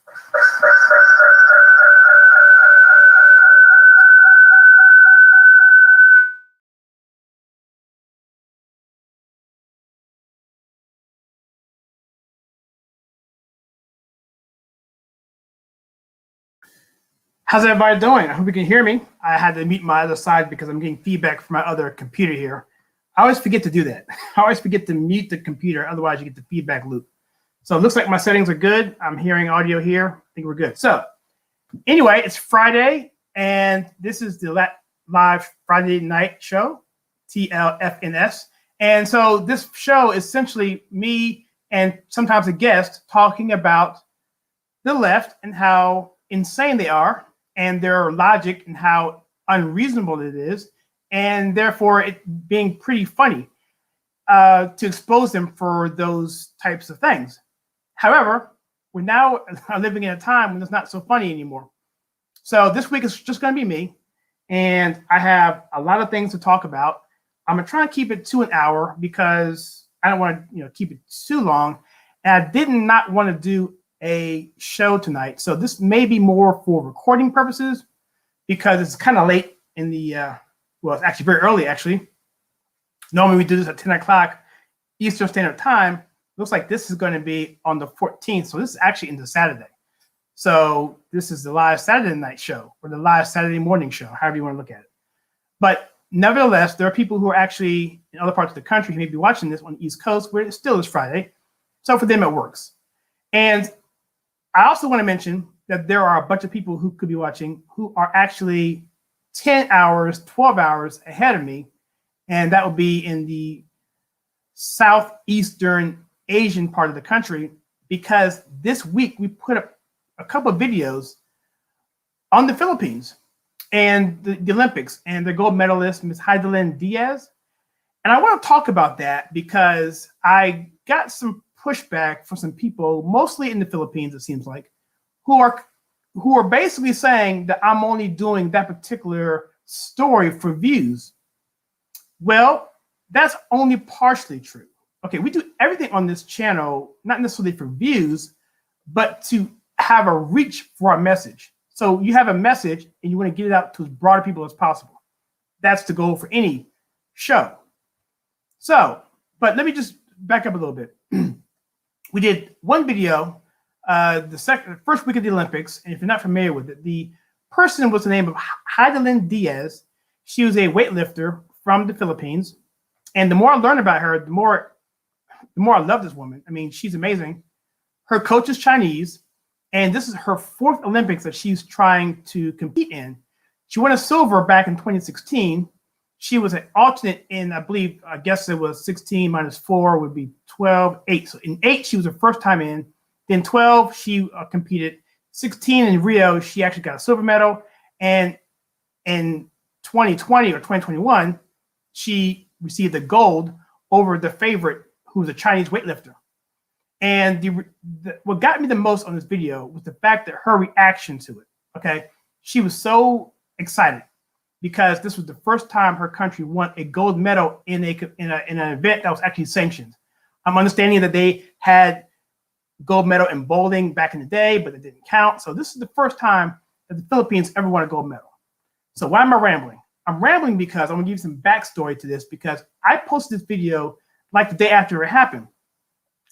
How's everybody doing? I hope you can hear me. I had to mute my other side because I'm getting feedback from my other computer here. I always forget to do that. I always forget to mute the computer, otherwise you get the feedback loop. So it looks like my settings are good. I'm hearing audio here. I think we're good. So anyway, it's Friday, and this is the live Friday night show, TLFNS. And so this show is essentially me and sometimes a guest talking about the left and how insane they are, and their logic and how unreasonable it is, and therefore it being pretty funny to expose them for those types of things. However, we're now living in a time when it's not so funny anymore. So this week is just going to be me, and I have a lot of things to talk about. I'm going to try and keep it to an hour because I don't want to keep it too long, and I did not want to do a show tonight, so this may be more for recording purposes because it's kind of late in the well, it's actually very early. Actually, normally we do this at 10 o'clock Eastern Standard Time. Looks like this is going to be on the 14th, so this is actually into Saturday. So this is the live Saturday night show or the live Saturday morning show, however you want to look at it. But nevertheless, there are people who are actually in other parts of the country who may be watching this on the East Coast where it still is Friday, so for them it works. And I also want to mention that there are a bunch of people who could be watching who are actually 10 hours, 12 hours ahead of me. And that would be in the Southeastern Asian part of the country, because this week we put up a couple of videos on the Philippines and the Olympics and the gold medalist, Ms. Heidelin Diaz. And I want to talk about that because I got some pushback from some people, mostly in the Philippines, it seems like, who are basically saying that I'm only doing that particular story for views. Well, that's only partially true. Okay, we do everything on this channel, not necessarily for views, but to have a reach for our message. So you have a message and you want to get it out to as broad people as possible. That's the goal for any show. So, but let me just back up a little bit. We did one video the first week of the Olympics, and if you're not familiar with it, the person was the name of Heidelin Diaz. She was a weightlifter from the Philippines, and the more I learned about her, the more I love this woman. I mean, she's amazing. Her coach is Chinese, and this is her fourth Olympics that she's trying to compete in. She won a silver back in 2016. She was an alternate in, I guess it was 16 minus 4 would be 12, 8. So in 8, she was her first time in. Then 12, she competed. 16 in Rio, she actually got a silver medal. And in 2020 or 2021, she received the gold over the favorite, who was a Chinese weightlifter. And what got me the most on this video was the fact that her reaction to it, okay? She was so excited, because this was the first time her country won a gold medal in an event that was actually sanctioned. I'm understanding that they had gold medal in bowling back in the day, but it didn't count. So this is the first time that the Philippines ever won a gold medal. So why am I rambling? I'm rambling because I'm gonna give you some backstory to this, because I posted this video like the day after it happened.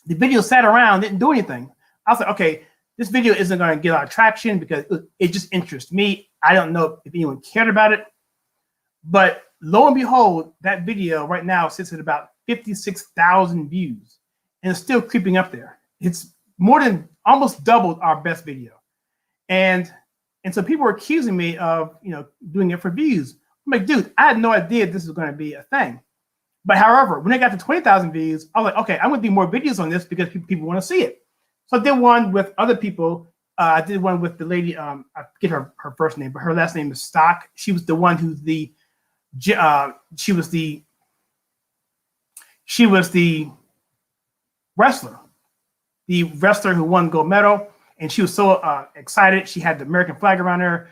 The video sat around, didn't do anything. I was like, okay, this video isn't gonna get a lot of traction because it just interests me. I don't know if anyone cared about it. But lo and behold, that video right now sits at about 56,000 views, and it's still creeping up there. It's more than almost doubled our best video. And so people were accusing me of, doing it for views. I'm like, dude, I had no idea this was going to be a thing. But however, when it got to 20,000 views, I was like, okay, I'm going to do more videos on this because people want to see it. So I did one with other people. I did one with the lady, I forget her first name, but her last name is Stock. She was the one who's she was the wrestler who won gold medal, and she was so excited. She had the American flag around her,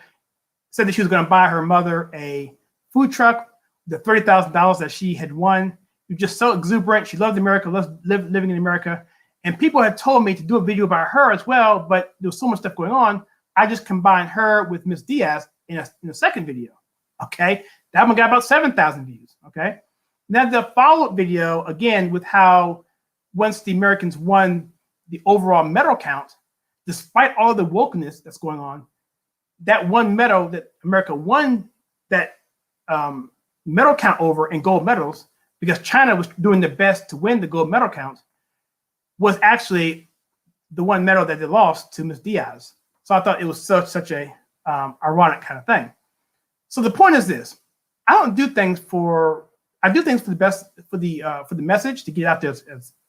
said that she was going to buy her mother a food truck, the $30,000 that she had won. She was just so exuberant. She loved America, loved living in America, And people had told me to do a video about her as well, but there was so much stuff going on. I just combined her with Miss Diaz in a second video. Okay, that one got about 7,000 views. Okay, now the follow-up video, again, with how once the Americans won the overall medal count, despite all the wokeness that's going on, that one medal that America won that medal count over in gold medals, because China was doing their best to win the gold medal count, was actually the one medal that they lost to Miss Diaz. So I thought it was such a ironic kind of thing. So the point is this: I do things for the best, for the message, to get out there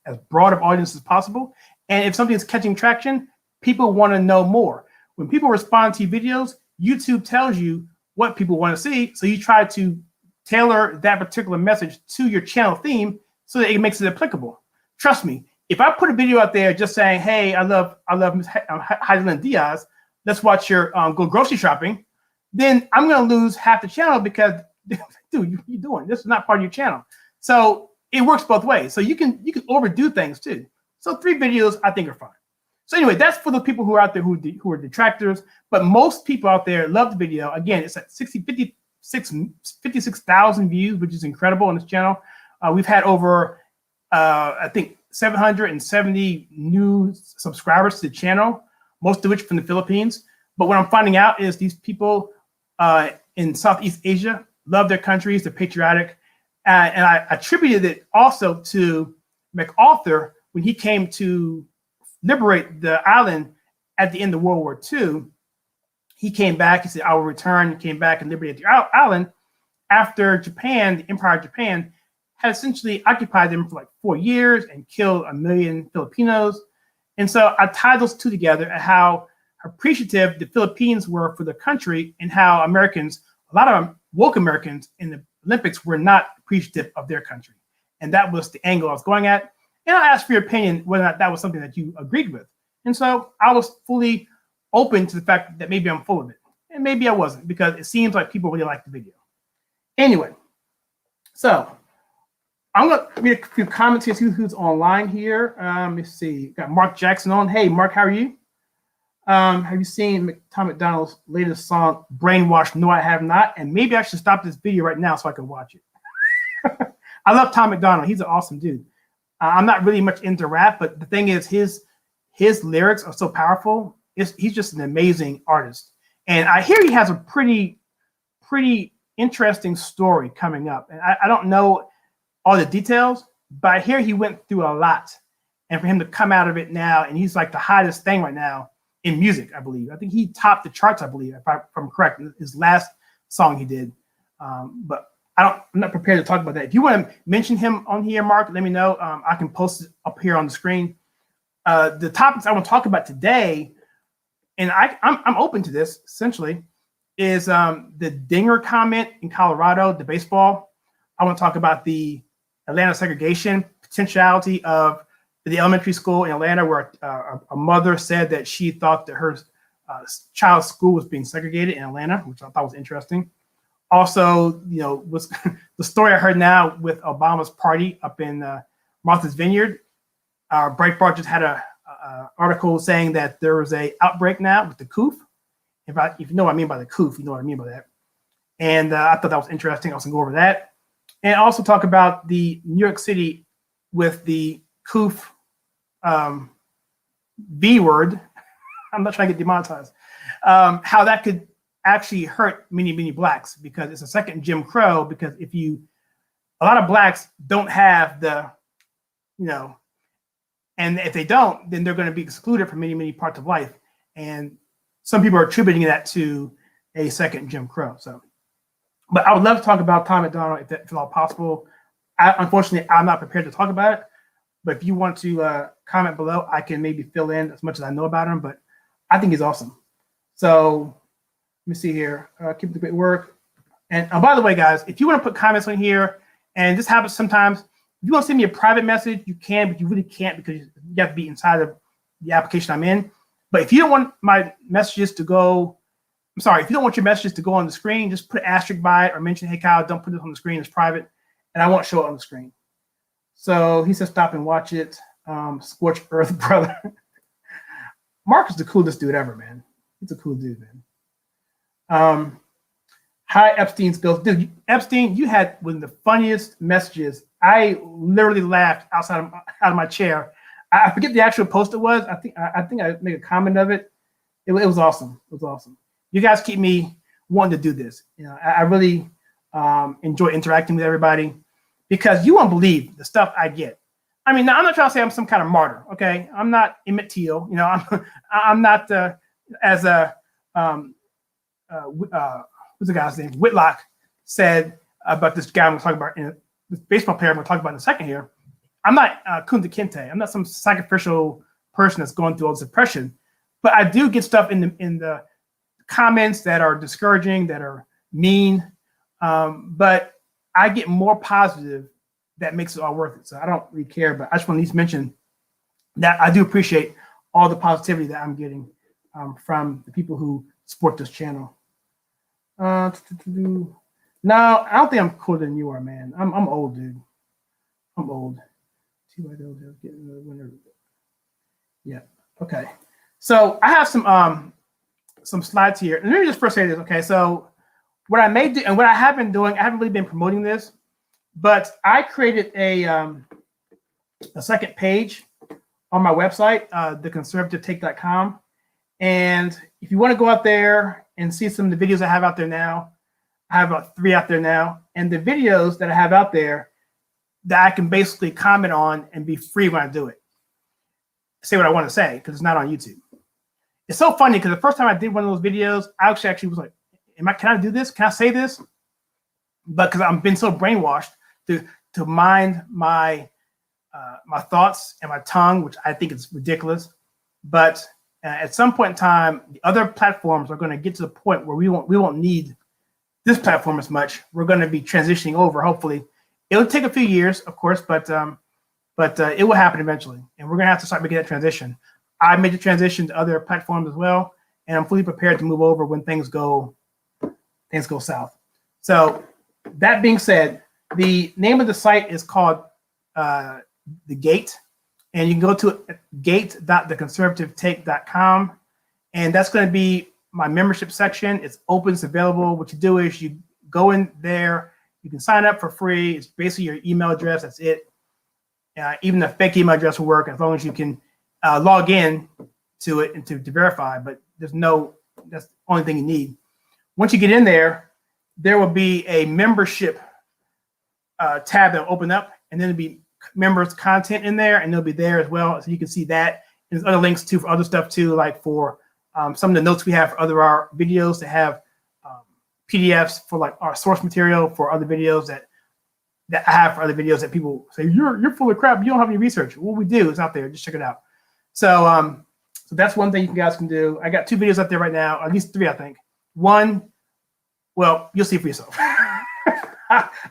as broad of audience as possible. And if something's catching traction, people want to know more. When people respond to videos, YouTube tells you what people want to see. So you try to tailor that particular message to your channel theme so that it makes it applicable. Trust me, if I put a video out there just saying, "Hey, I love Ms. Heidelin Diaz, let's watch your go grocery shopping," then I'm going to lose half the channel because, dude, you're doing this is not part of your channel. So it works both ways. So you can overdo things too. So 3 videos I think are fine. So anyway, that's for the people who are out there who are detractors. But most people out there love the video. Again, it's at 56,000 views, which is incredible on this channel. We've had over, I think, 770 new subscribers to the channel, most of which from the Philippines. But what I'm finding out is these people in Southeast Asia love their countries, they're patriotic. And I attributed it also to MacArthur when he came to liberate the island at the end of World War II. He came back, he said, "I will return." He came back and liberated the island after Japan, the Empire of Japan, had essentially occupied them for like 4 years and killed 1 million Filipinos. And so I tied those two together and how appreciative the Philippines were for the country, and how Americans, a lot of woke Americans in the Olympics, were not appreciative of their country. And that was the angle I was going at. And I asked for your opinion whether or not that was something that you agreed with. And so I was fully open to the fact that maybe I'm full of it. And maybe I wasn't, because it seems like people really like the video. Anyway, so I'm going to read a few comments here, see who's online here. Let me see. Got Mark Jackson on. Hey, Mark, how are you? Have you seen Tom McDonald's latest song, Brainwash? No, I have not. And maybe I should stop this video right now so I can watch it. I love Tom McDonald. He's an awesome dude. I'm not really much into rap, but the thing is, his lyrics are so powerful. He's just an amazing artist. And I hear he has a pretty interesting story coming up. And I don't know all the details, but I hear he went through a lot. And for him to come out of it now, and he's like the hottest thing right now in music, I believe. I think he topped the charts, I believe, if I'm correct, his last song he did. But I'm not prepared to talk about that. If you want to mention him on here, Mark, let me know. I can post it up here on the screen. The topics I want to talk about today, and I'm open to this, essentially, is the Dinger comment in Colorado, the baseball. I want to talk about the Atlanta segregation potentiality of the elementary school in Atlanta, where a mother said that she thought that her child's school was being segregated in Atlanta, which I thought was interesting. Also, was the story I heard now with Obama's party up in Martha's Vineyard. Breitbart just had a article saying that there was a outbreak now with the coof. If you know what I mean by the coof, you know what I mean by that. And I thought that was interesting. I was gonna go over that, and also talk about the New York City with the coof V word. I'm not trying to get demonetized. How that could actually hurt many blacks, because it's a second Jim Crow. Because a lot of blacks don't have the, and if they don't, then they're going to be excluded from many parts of life. And some people are attributing that to a second Jim Crow. So, but I would love to talk about Tom McDonald if at all possible. Unfortunately, I'm not prepared to talk about it. But if you want to comment below, I can maybe fill in as much as I know about him. But I think he's awesome. So let me see here. Keep the great work. And by the way, guys, if you want to put comments on here, and this happens sometimes, if you want to send me a private message, you can, but you really can't, because you have to be inside of the application I'm in. But if you don't want my messages to go, if you don't want your messages to go on the screen, just put an asterisk by it or mention, "Hey, Kyle, don't put this on the screen. It's private," and I won't show it on the screen. So he says stop and watch it. Scorched Earth brother. Mark is the coolest dude ever, man. He's a cool dude, man. Hi, Epstein's ghost. Dude, Epstein, you had one of the funniest messages. I literally laughed out of my chair. I forget the actual post it was. I think I made a comment of it. It was awesome. It was awesome. You guys keep me wanting to do this. You know, I really enjoy interacting with everybody because you won't believe the stuff I get. I mean, now, I'm not trying to say I'm some kind of martyr. Okay, I'm not Emmett Till. You know, I'm not as a what's the guy's name? Whitlock said about this guy I'm going to talk about, this baseball player I'm going to talk about in a second here. I'm not Kunta Kinte. I'm not some sacrificial person that's going through all this oppression, but I do get stuff in the comments that are discouraging, that are mean, but I get more positive that makes it all worth it. So I don't really care, but I just want to at least mention that I do appreciate all the positivity that I'm getting from the people who support this channel. No, I don't think I'm cooler than you are, man. I'm old, dude. I'm old. Yeah. Okay. So I have some slides here. And let me just first say this. Okay. So what I may do and what I have been doing, I haven't really been promoting this, but I created a second page on my website, theconservativetake.com. And if you want to go out there and see some of the videos I have out there now, I have about 3 out there now. And the videos that I have out there that I can basically comment on and be free when I do it. Say what I want to say because it's not on YouTube. It's so funny because the first time I did one of those videos, I actually was like, can I do this? Can I say this? But because I've been so brainwashed to mind my my thoughts and my tongue, which I think is ridiculous. But at some point in time, the other platforms are going to get to the point where we won't need this platform as much. We're going to be transitioning over. Hopefully, it'll take a few years, of course, but it will happen eventually, and we're going to have to start making that transition. I made the transition to other platforms as well, and I'm fully prepared to move over when things go south. So that being said, the name of the site is called The Gate, and you can go to gate.theconservativetake.com, and that's going to be my membership section. It's open, it's available. What you do is you go in there, you can sign up for free. It's basically your email address. That's it. Even a fake email address will work as long as you can log in to it and to verify, but that's the only thing you need. Once you get in there, there will be a membership tab that will open up, and then there'll be members content in there, and they'll be there as well. So you can see that. And there's other links too for other stuff too, like for some of the notes we have for other our videos to have PDFs for like our source material for other videos that I have for other videos that people say, you're full of crap. You don't have any research. What we do is out there. Just check it out. So so that's one thing you guys can do. I got 2 videos out there right now, at least 3, I think. One, well, you'll see for yourself.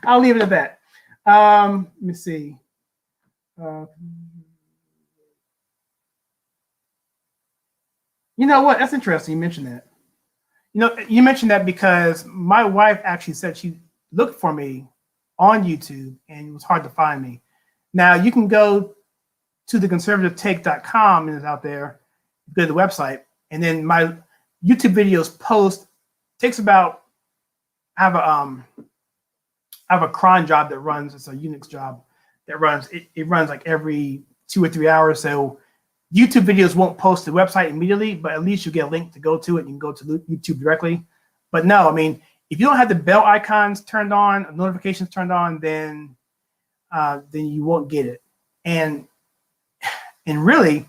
I'll leave it at that. Let me see. You know what? That's interesting. You mentioned that. You know, you mentioned that because my wife actually said she looked for me on YouTube and it was hard to find me. Now you can go to theconservativetake.com and it's out there. Go to the website, and then my YouTube videos post takes about. I have a cron job that runs. It's a Unix job that runs. It runs like every 2 or 3 hours. So YouTube videos won't post to the website immediately, but at least you get a link to go to it. And you can go to YouTube directly. But no, I mean, if you don't have the bell icons turned on, notifications turned on, then you won't get it. And really,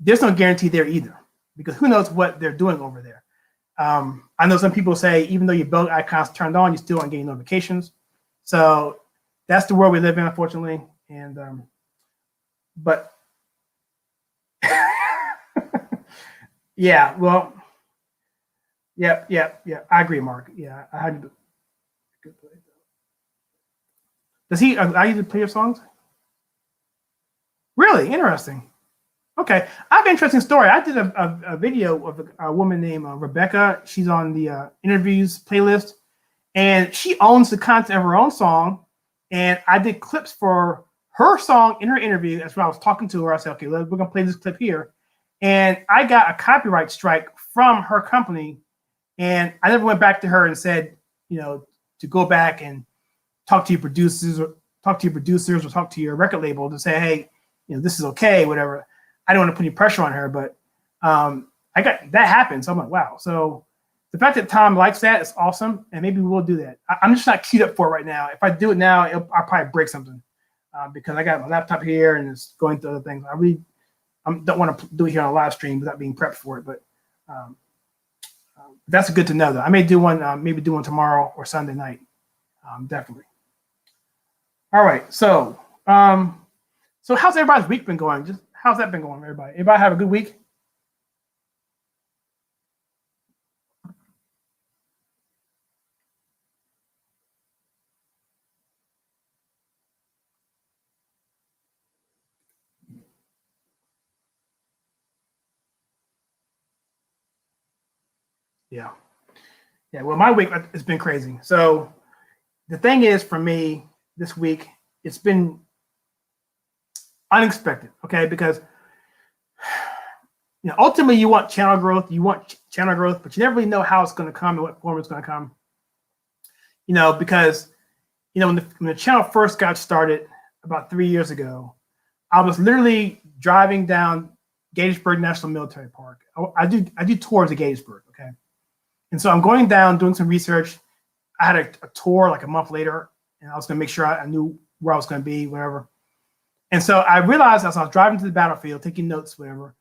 there's no guarantee there either, because who knows what they're doing over there. I know some people say even though your bell icon's turned on, you still aren't getting notifications. So that's the world we live in, unfortunately. And but yeah, well, yeah. I agree, Mark. Yeah, I had to. Does he allow you to play your songs? Really interesting. Okay, I have an interesting story. I did a video of a woman named Rebecca. She's on the interviews playlist, and she owns the content of her own song. And I did clips for her song in her interview. That's when I was talking to her. I said, okay, we're going to play this clip here. And I got a copyright strike from her company. And I never went back to her and said, to go back and talk to your producers or talk to your record label to say, hey, this is okay, whatever. I don't want to put any pressure on her, but I got that happened. So I'm like, wow. So the fact that Tom likes that is awesome. And maybe we'll do that. I'm just not queued up for it right now. If I do it now, I'll probably break something because I got my laptop here and it's going through other things. I don't want to do it here on a live stream without being prepped for it, but that's good to know though. I may do one, maybe do one tomorrow or Sunday night. Definitely. All right. So how's everybody's week been going? How's that been going, everybody? Everybody have a good week? Yeah. Yeah. Well, my week has been crazy. So the thing is for me this week, it's been unexpected. Okay. Because ultimately you want channel growth, but you never really know how it's going to come and what form it's going to come. Because when the channel first got started about 3 years ago, I was literally driving down Gettysburg National Military Park. I do tours of Gettysburg. Okay. And so I'm going down, doing some research. I had a tour like a month later, and I was going to make sure I knew where I was going to be, whatever. And so I realized as I was driving to the battlefield, taking notes, whatever,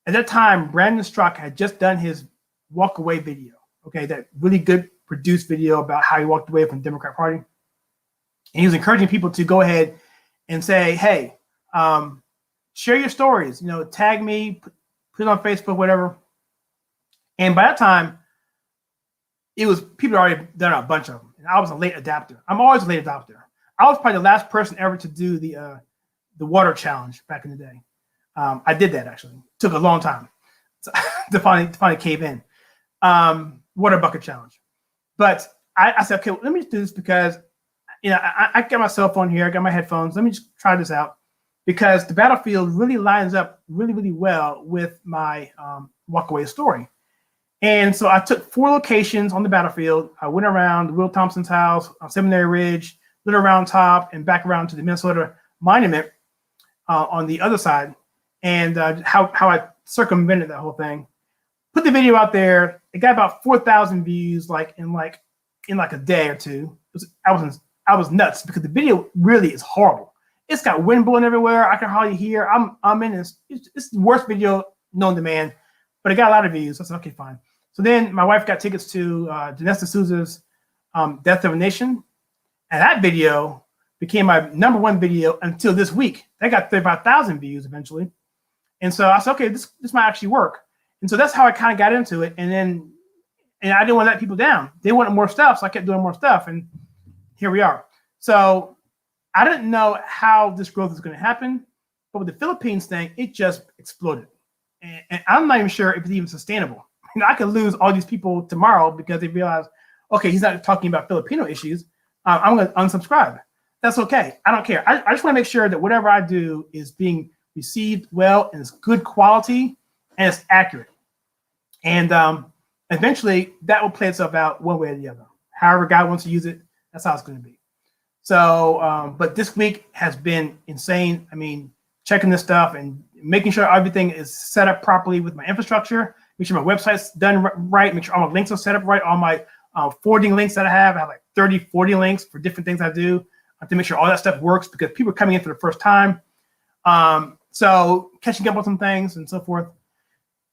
at that time, Brandon Strzok had just done his walk away video, okay, that really good produced video about how he walked away from the Democrat Party. And he was encouraging people to go ahead and say, hey, share your stories, tag me, put it on Facebook, whatever. And by that time, it was people had already done a bunch of them. And I was a late adapter. I'm always a late adopter. I was probably the last person ever to do the water challenge back in the day. I did that actually. It took a long time to finally cave in. Water bucket challenge. But I said, okay, well, let me just do this because I got my cell phone here, I got my headphones. Let me just try this out because the battlefield really lines up really, really well with my walkaway story. And so I took 4 locations on the battlefield. I went around Will Thompson's house on Seminary Ridge, Little Round Top, and back around to the Minnesota Monument on the other side, and how I circumvented that whole thing. Put the video out there. It got about 4,000 views, in a day or two. I was nuts because the video really is horrible. It's got wind blowing everywhere. I can hardly hear. I'm in this. It's the worst video known to man, but it got a lot of views. So I said, okay, fine. So then my wife got tickets to Dinesh D'Souza's Death of a Nation. And that video became my #1 video until this week. That got 35,000 views eventually. And so I said, okay, this might actually work. And so that's how I kind of got into it. And I didn't want to let people down. They wanted more stuff, so I kept doing more stuff. And here we are. So I didn't know how this growth is going to happen. But with the Philippines thing, it just exploded. And I'm not even sure if it's even sustainable. I could lose all these people tomorrow because they realize, okay, he's not talking about Filipino issues. I'm going to unsubscribe. That's okay. I don't care. I just want to make sure that whatever I do is being received well and it's good quality and it's accurate. And eventually that will play itself out one way or the other. However God wants to use it, that's how it's going to be. So, but this week has been insane. I mean, checking this stuff and making sure everything is set up properly with my infrastructure. Make sure my website's done right. Make sure all my links are set up right. All my forwarding links that I have like 30, 40 links for different things I do. I have to make sure all that stuff works because people are coming in for the first time. So catching up on some things and so forth.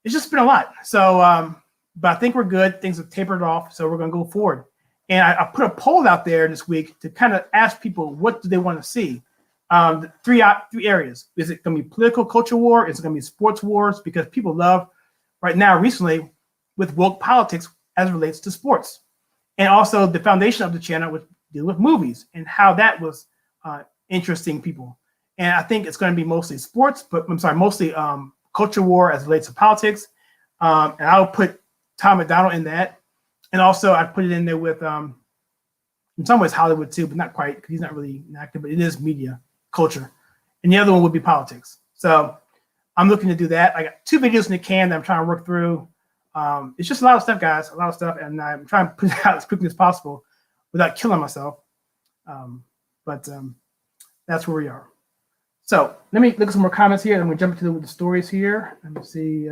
It's just been a lot. So, but I think we're good. Things have tapered off. So we're going to go forward. And I put a poll out there this week to kind of ask people, what do they want to see? The three areas. Is it going to be political culture war? Is it going to be sports wars? Because people love right now, recently, with woke politics as it relates to sports. And also the foundation of the channel was dealing with movies and how that was interesting people. And I think it's going to be mostly sports, but mostly culture war as it relates to politics. And I'll put Tom McDonald in that. And also I put it in there with, in some ways, Hollywood too, but not quite because he's not really an actor, but it is media culture. and the other one would be politics. So I'm looking to do that. I got 2 videos in the can that I'm trying to work through. It's just a lot of stuff, guys, a lot of stuff, and I'm trying to put it out as quickly as possible without killing myself. But that's where we are. So let me look at some more comments here, and we'll jump into the stories here. Let me see.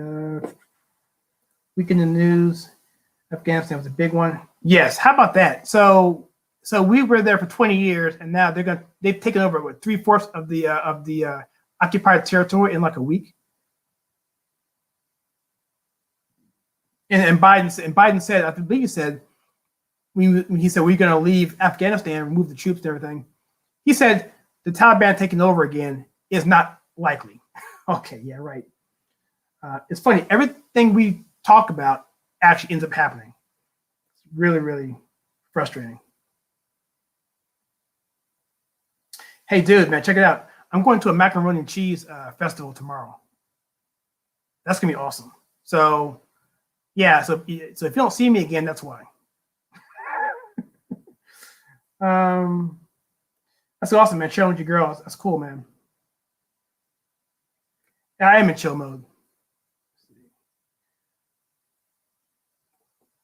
Week in the news. Afghanistan was a big one. Yes, how about that? So we were there for 20 years, and now they've taken over with 3/4 of the occupied territory in like a week. And Biden said, I believe he said, when he said we're going to leave Afghanistan, remove the troops and everything, he said the Taliban taking over again is not likely. Okay, yeah, right. It's funny. Everything we talk about actually ends up happening. It's really, really frustrating. Hey, dude, man, check it out. I'm going to a macaroni and cheese festival tomorrow. That's going to be awesome. So, yeah, so if you don't see me again, that's why. That's awesome, man. Chilling with your girls. That's cool, man. I am in chill mode.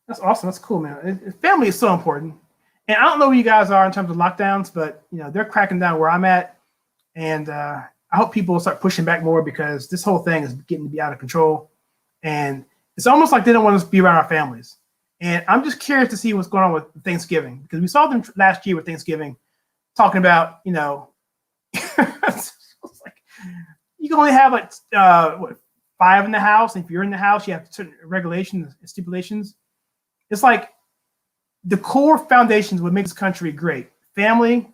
That's awesome. That's cool, man. Family is so important. And I don't know where you guys are in terms of lockdowns, but they're cracking down where I'm at. And I hope people start pushing back more, because this whole thing is getting to be out of control. And it's almost like they don't want us to be around our families. And I'm just curious to see what's going on with Thanksgiving, because we saw them last year with Thanksgiving talking about, it's like, you can only have like 5 in the house. And if you're in the house, you have certain regulations and stipulations. It's like the core foundations would make this country great. Family,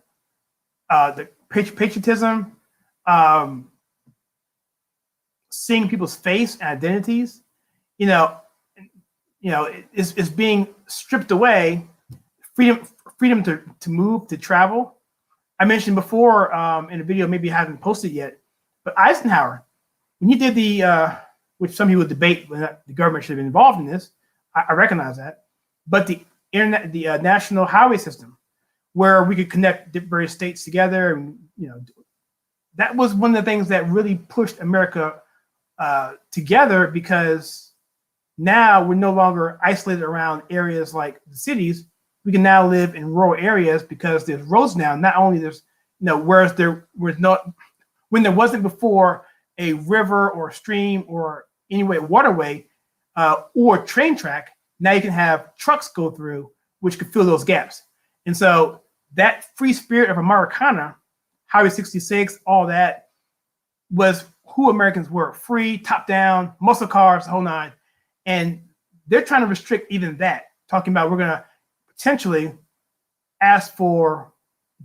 the patriotism, seeing people's face and identities, is being stripped away. Freedom to move, to travel. I mentioned before in a video, maybe I haven't posted yet, but Eisenhower, when he did which some people debate whether the government should have been involved in this, I recognize that, but the internet, the national highway system, where we could connect various states together, and that was one of the things that really pushed America together, because now we're no longer isolated around areas like the cities. We can now live in rural areas because there's roads now. Not only there's, whereas there was when there wasn't before a river or a stream or anyway waterway or train track, now you can have trucks go through, which could fill those gaps. And so that free spirit of Americana, Highway 66, all that was who Americans were: free, top down, muscle cars, the whole nine. And they're trying to restrict even that, talking about we're going to potentially ask for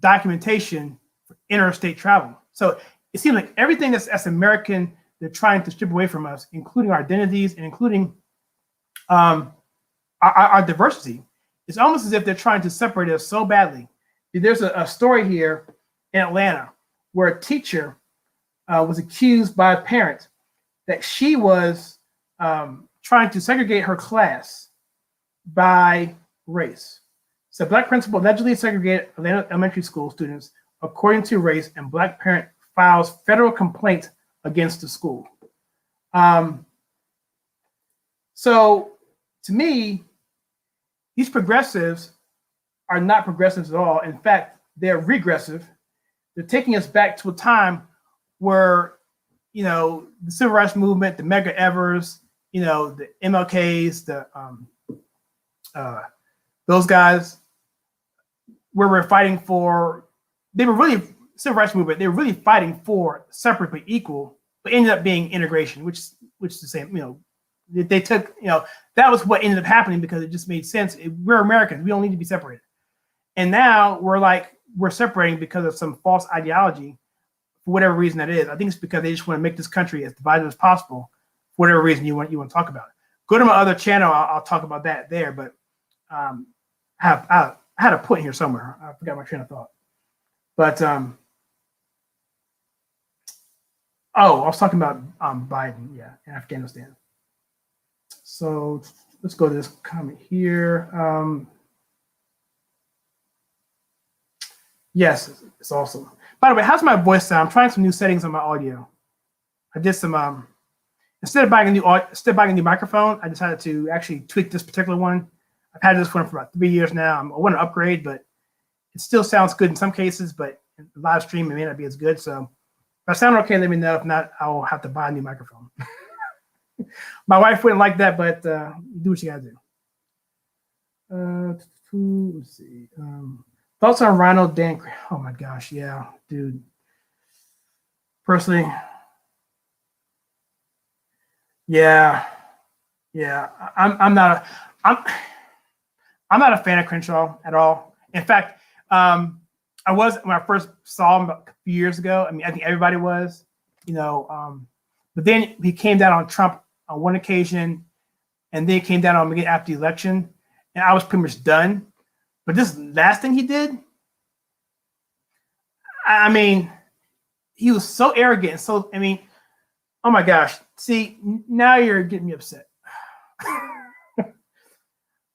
documentation for interstate travel. So it seems like everything that's American, they're trying to strip away from us, including our identities and including our diversity. It's almost as if they're trying to separate us so badly. There's a story here in Atlanta where a teacher was accused by a parent that she was trying to segregate her class by race. So Black principal allegedly segregated Atlanta elementary school students according to race, and Black parent files federal complaint against the school. So to me, these progressives are not progressives at all. In fact, they're regressive. They're taking us back to a time where, the civil rights movement, the Medgar Evers, the MLKs, those guys, where we're fighting for, they were really, civil rights movement, they were really fighting for separate but equal, but ended up being integration, which is the same, they took, that was what ended up happening because it just made sense. We're Americans, we don't need to be separated. And now we're separating because of some false ideology, for whatever reason that is. I think it's because they just want to make this country as divided as possible, for whatever reason you want to talk about it. Go to my other channel, I'll talk about that there, but I had a point here somewhere. I forgot my train of thought. But I was talking about Biden, yeah, in Afghanistan. So let's go to this comment here. Yes, it's awesome. By the way, how's my voice sound? I'm trying some new settings on my audio. I did some instead of buying a new microphone, I decided to actually tweak this particular one. I've had this one for about 3 years now. I want to upgrade, but it still sounds good in some cases, but in live stream it may not be as good. So if I sound okay, let me know. If not, I'll have to buy a new microphone. My wife wouldn't like that, but you do what you gotta do. Let's see. Thoughts on Ronald Dan? Oh my gosh, yeah, dude. Personally, yeah. I'm not a fan of Crenshaw at all. In fact, I was when I first saw him a few years ago. I mean, I think everybody was, but then he came down on Trump on one occasion, and then he came down on me after the election, and I was pretty much done. But this last thing he did, I mean, he was so arrogant. And so, I mean, oh my gosh. See, now you're getting me upset.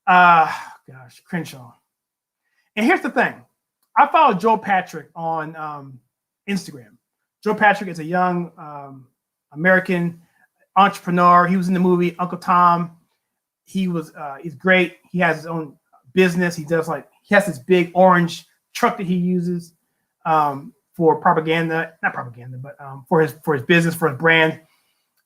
Gosh, Crenshaw. And here's the thing. I follow Joe Patrick on Instagram. Joe Patrick is a young American entrepreneur. He was in the movie Uncle Tom. He's great. He has his own business. He has this big orange truck that he uses for propaganda, not propaganda, but for his business, for his brand.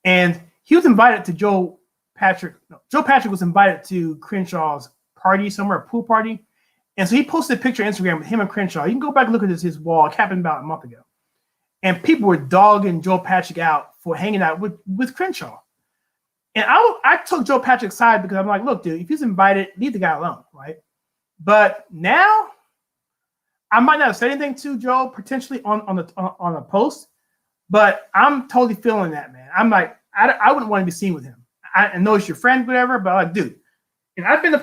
And he was invited to Joe Patrick was invited to Crenshaw's party somewhere, a pool party. And so he posted a picture on Instagram with him and Crenshaw. You can go back and look at his wall. It happened about a month ago. And people were dogging Joe Patrick out for hanging out with Crenshaw. And I took Joe Patrick's side because I'm like, look, dude, if he's invited, leave the guy alone, right? But now I might not have said anything to Joe potentially on a post, but I'm totally feeling that, man. I'm like, I wouldn't want to be seen with him. I know it's your friend, whatever, but like, dude, and I've been to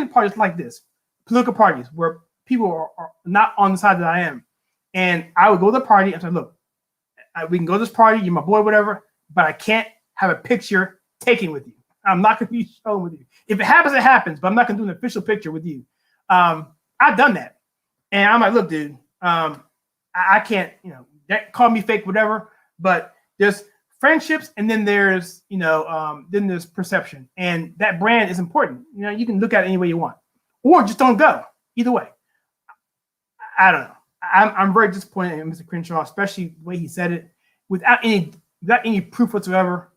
parties like this, political parties where people are not on the side that I am. And I would go to the party and say, look, we can go to this party, you're my boy, whatever, but I can't have a picture taken with you. I'm not going to be shown with you. If it happens, it happens, but I'm not going to do an official picture with you. I've done that. And I'm like, look, dude, I can't, call me fake, whatever, but there's friendships and then there's, then there's perception. And that brand is important. You can look at it any way you want or just don't go. Either way. I don't know. I'm very disappointed in Mr. Crenshaw, especially the way he said it without any proof whatsoever.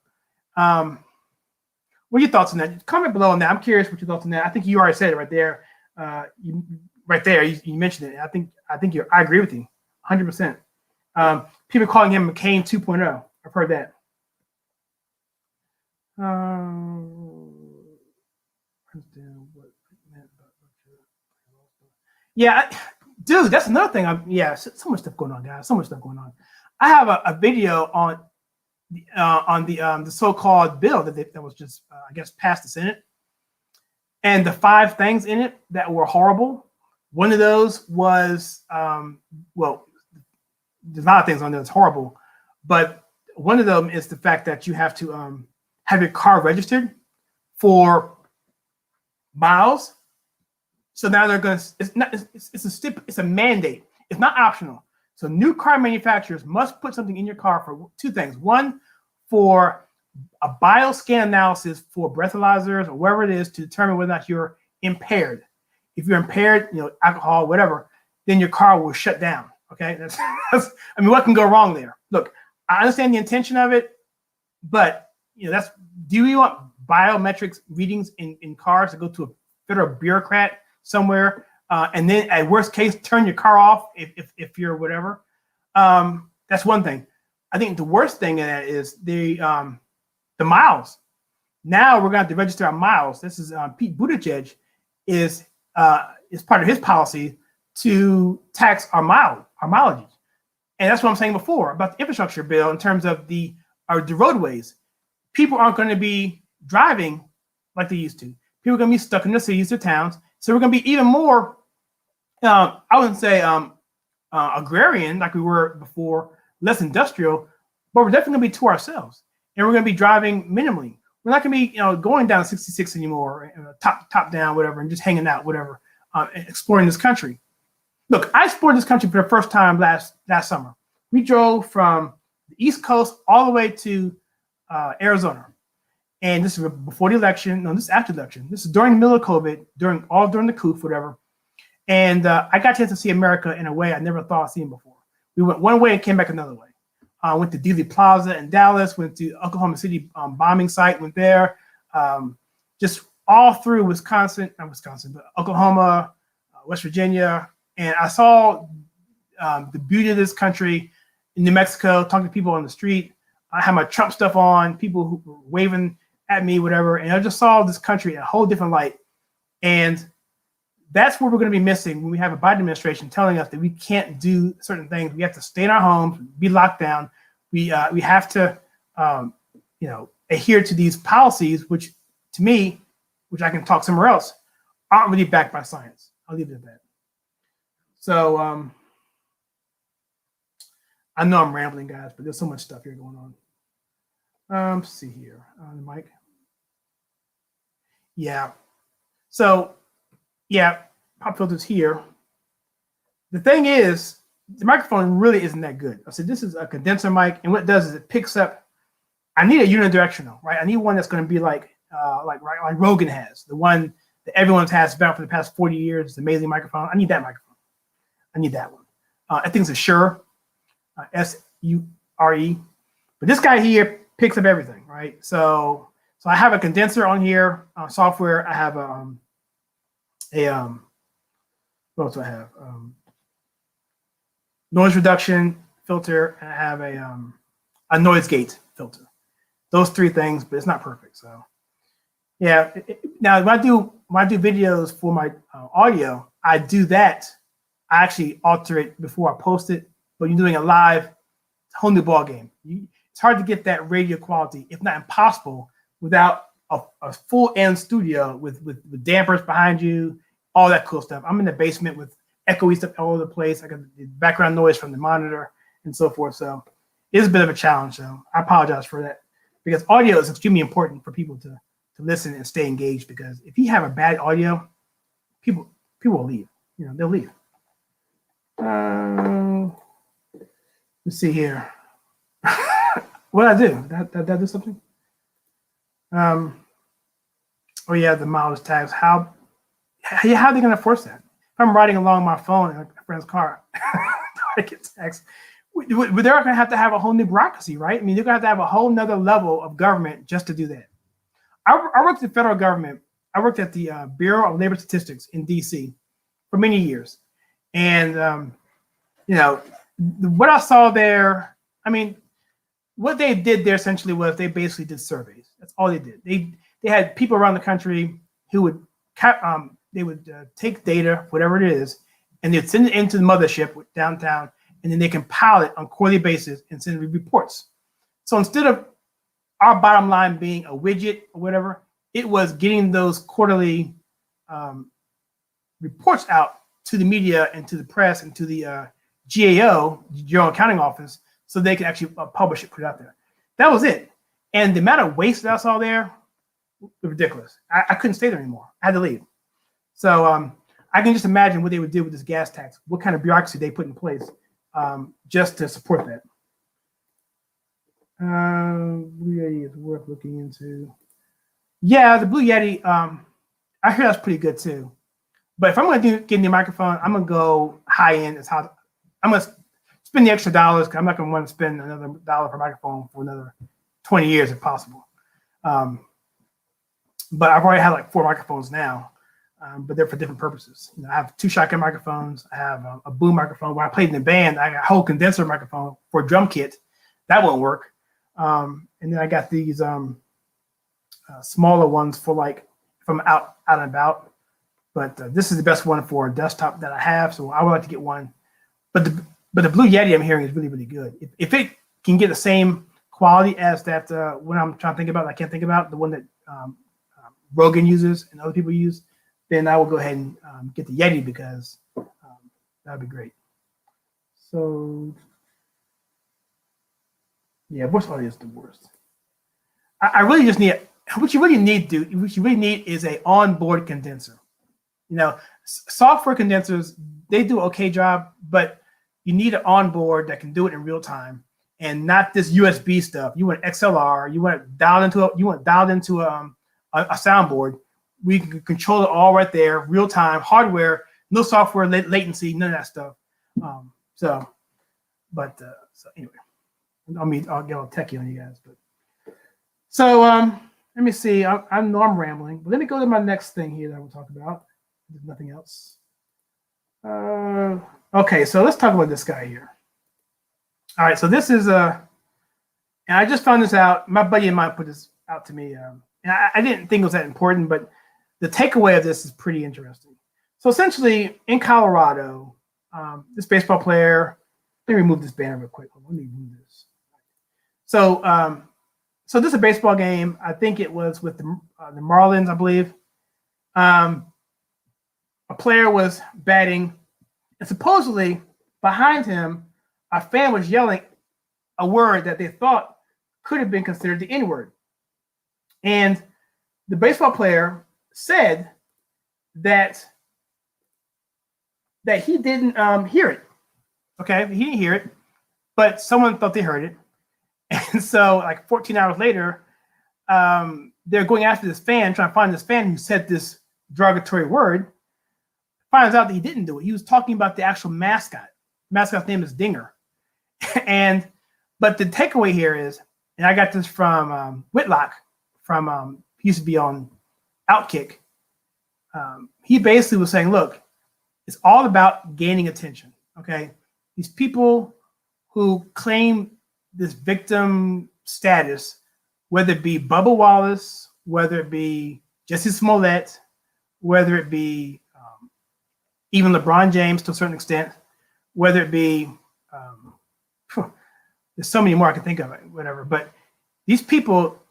What are your thoughts on that? Comment below on that. I'm curious what your thoughts on that. I think you already said it right there. You mentioned it. I agree with you 100%. People calling him McCain 2.0. I've heard that. Yeah, dude, that's another thing. So much stuff going on, guys. So much stuff going on. I have a video on the so-called bill that was just, I guess, passed the Senate, and the 5 things in it that were horrible. One of those was, there's a lot of things on there that's horrible, but one of them is the fact that you have to have your car registered for miles. So now they're going to, it's a mandate. It's not optional. So new car manufacturers must put something in your car for 2 things. One, for a bioscan analysis for breathalyzers or whatever it is to determine whether or not you're impaired. If you're impaired, alcohol, whatever, then your car will shut down. Okay. That's what can go wrong there? Look, I understand the intention of it, but do you want biometrics readings in cars to go to a federal bureaucrat somewhere, and then at worst case turn your car off if you're whatever? That's one thing. I think the worst thing in that is the miles. Now we're going to have to register our miles. This is Pete Buttigieg is part of his policy to tax our mileage. And that's what I'm saying before about the infrastructure bill in terms of the roadways. People aren't going to be driving like they used to. People are going to be stuck in the cities or towns. So we're going to be even more, I wouldn't say agrarian like we were before, less industrial, but we're definitely going to be to ourselves. And we're going to be driving minimally. We're not going to be going down 66 anymore, top down, whatever, and just hanging out, whatever, exploring this country. Look, I explored this country for the first time last summer. We drove from the East Coast all the way to Arizona. And this is before the election. No, this is after the election. This is during the middle of COVID, during the coup, whatever. And I got a chance to see America in a way I never thought I'd seen before. We went one way and came back another way. Went to Dealey Plaza in Dallas, went to Oklahoma City bombing site, went there. Just all through but Oklahoma, West Virginia. And I saw the beauty of this country in New Mexico, talking to people on the street. I had my Trump stuff on, people who were waving at me, whatever. And I just saw this country in a whole different light. And that's what we're going to be missing when we have a Biden administration telling us that we can't do certain things. We have to stay in our homes, be locked down. We have to, adhere to these policies, which to me, which I can talk somewhere else, aren't really backed by science. I'll leave it at that. So I know I'm rambling, guys, but there's so much stuff here going on. Let's see here on the mic. Yeah. So, yeah, pop filters here. The thing is, the microphone really isn't that good. I said this is a condenser mic, and what it does is it picks up. I need a unidirectional, right? I need one that's going to be like Rogan has, the one that everyone's has about for the past 40 years. It's an amazing microphone. I need that microphone. I need that one. I think it's a Shure, S-U-R-E. But this guy here picks up everything, right? So I have a condenser on here, software. I have what else do I have? Noise reduction filter. And I have a noise gate filter. Those three things, but it's not perfect. So yeah. Now when I do videos for my audio, I do that. I actually alter it before I post it. But you're doing it live, it's a whole new ball game. It's hard to get that radio quality, if not impossible, without a full end studio with dampers behind you, all that cool stuff. I'm in the basement with echoey stuff all over the place. I got the background noise from the monitor and so forth. So it's a bit of a challenge. So I apologize for that, because audio is extremely important for people to listen and stay engaged. Because if you have a bad audio, people will leave. They'll leave. Let's see here. What did I do? Did I do something? Oh yeah, the mileage tags. How are they going to enforce that? If I'm riding along my phone in a friend's car, I get taxed. They're going to have a whole new bureaucracy, right? I mean, they're going to have a whole nother level of government just to do that. I worked in the federal government. I worked at the Bureau of Labor Statistics in D.C. for many years, and what I saw there, I mean, what they did there essentially was they basically did surveys. That's all they did. They had people around the country who would take data, whatever it is, and they'd send it into the mothership downtown, and then they compile it on a quarterly basis and send reports. So instead of our bottom line being a widget or whatever, it was getting those quarterly reports out to the media and to the press and to the GAO, General Accounting Office, so they could actually publish it, put it out there. That was it. And the amount of waste that I saw there was ridiculous. I couldn't stay there anymore. I had to leave. So I can just imagine what they would do with this gas tax, what kind of bureaucracy they put in place just to support that. Blue Yeti is worth looking into. Yeah, the Blue Yeti, I hear that's pretty good too. But if I'm going to get a new microphone, I'm going to go high end. I'm going to spend the extra dollars, because I'm not going to want to spend another $1 per microphone for another 20 years if possible. But I've already had like 4 microphones now, but they're for different purposes. I have 2 shotgun microphones. I have a boom microphone. When I played in the band, I got a whole condenser microphone for a drum kit. That won't work. And then I got these smaller ones for like if I'm out and about. But this is the best one for a desktop that I have, so I would like to get one. But the Blue Yeti I'm hearing is really, really good. If it can get the same quality as that one I'm trying to think about, I can't think about, the one that Rogan uses and other people use, then I will go ahead and get the Yeti, because that would be great. So yeah, voice audio is the worst. I really just need, what you really need is a onboard condenser. Software condensers, they do an okay job, but you need an onboard that can do it in real time and not this USB stuff. You want XLR, you want it dialed into a soundboard. We can control it all right there, real time, hardware, no software latency, none of that stuff. So anyway, I'll get all techie on you guys, but so let me see. I know I'm rambling, but let me go to my next thing here that I will talk about. There's nothing else. Okay, so let's talk about this guy here. All right, so this is and I just found this out. My buddy of mine put this out to me, and I didn't think it was that important, but the takeaway of this is pretty interesting. So essentially, in Colorado, this baseball player. Let me remove this banner real quick. Let me remove this. So, so this is a baseball game. I think it was with the Marlins, I believe. A player was batting, and supposedly behind him, a fan was yelling a word that they thought could have been considered the N-word. And the baseball player said that he didn't hear it. Okay, he didn't hear it, but someone thought they heard it. And so like 14 hours later, they're going after this fan, trying to find this fan who said this derogatory word. Finds out that he didn't do it. He was talking about the actual mascot. The mascot's name is Dinger. But the takeaway here is, and I got this from Whitlock, he used to be on Outkick. He basically was saying, look, it's all about gaining attention, okay? These people who claim this victim status, whether it be Bubba Wallace, whether it be Jesse Smollett, whether it be even LeBron James to a certain extent, whether it be, there's so many more I can think of, whatever. But these people,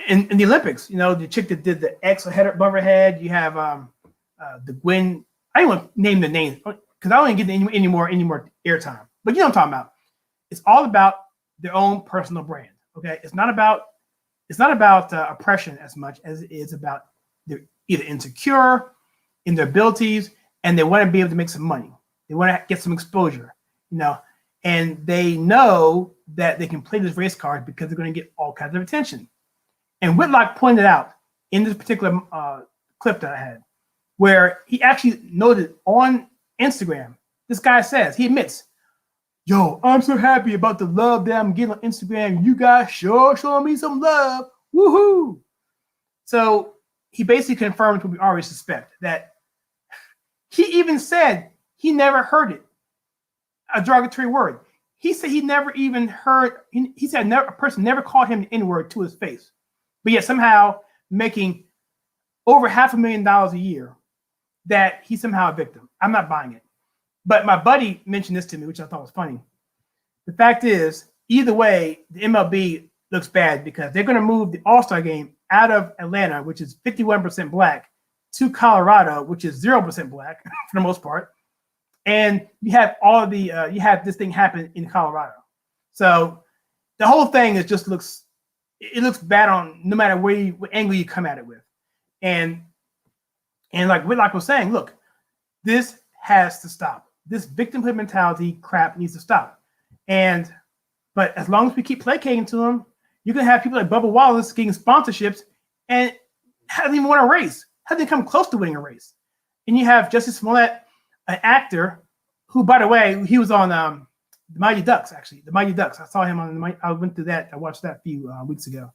in the Olympics, the chick that did the X head above her head, you have the Gwen, I don't want to name the names because I don't get any more airtime. But you know what I'm talking about. It's all about their own personal brand. Okay, it's not about oppression as much as it is about they're either insecure in their abilities and they want to be able to make some money. They want to get some exposure, and they know that they can play this race card because they're going to get all kinds of attention. And Whitlock pointed out in this particular clip that I had, where he actually noted on Instagram, this guy says, he admits, yo, I'm so happy about the love that I'm getting on Instagram. You guys sure showing me some love. Woohoo. So he basically confirmed what we already suspect, that he even said he never heard it, a derogatory word. He said he never even heard, he said a person never called him the N-word to his face, but yet somehow making over $500,000 a year, that he's somehow a victim. I'm not buying it. But my buddy mentioned this to me, which I thought was funny. The fact is, either way, the MLB looks bad because they're going to move the All-Star game out of Atlanta, which is 51% black, to Colorado, which is 0% black for the most part. And you have you have this thing happen in Colorado. So the whole thing looks bad on no matter what angle you come at it with. And like Whitlock was saying, look, this has to stop. This victimhood mentality crap needs to stop. But as long as we keep placating to them, you can have people like Bubba Wallace getting sponsorships and hasn't even won a race, hasn't come close to winning a race. And you have Jesse Smollett, an actor who, by the way, he was on the Mighty Ducks, actually. The Mighty Ducks. I saw him I went through that. I watched that a few weeks ago.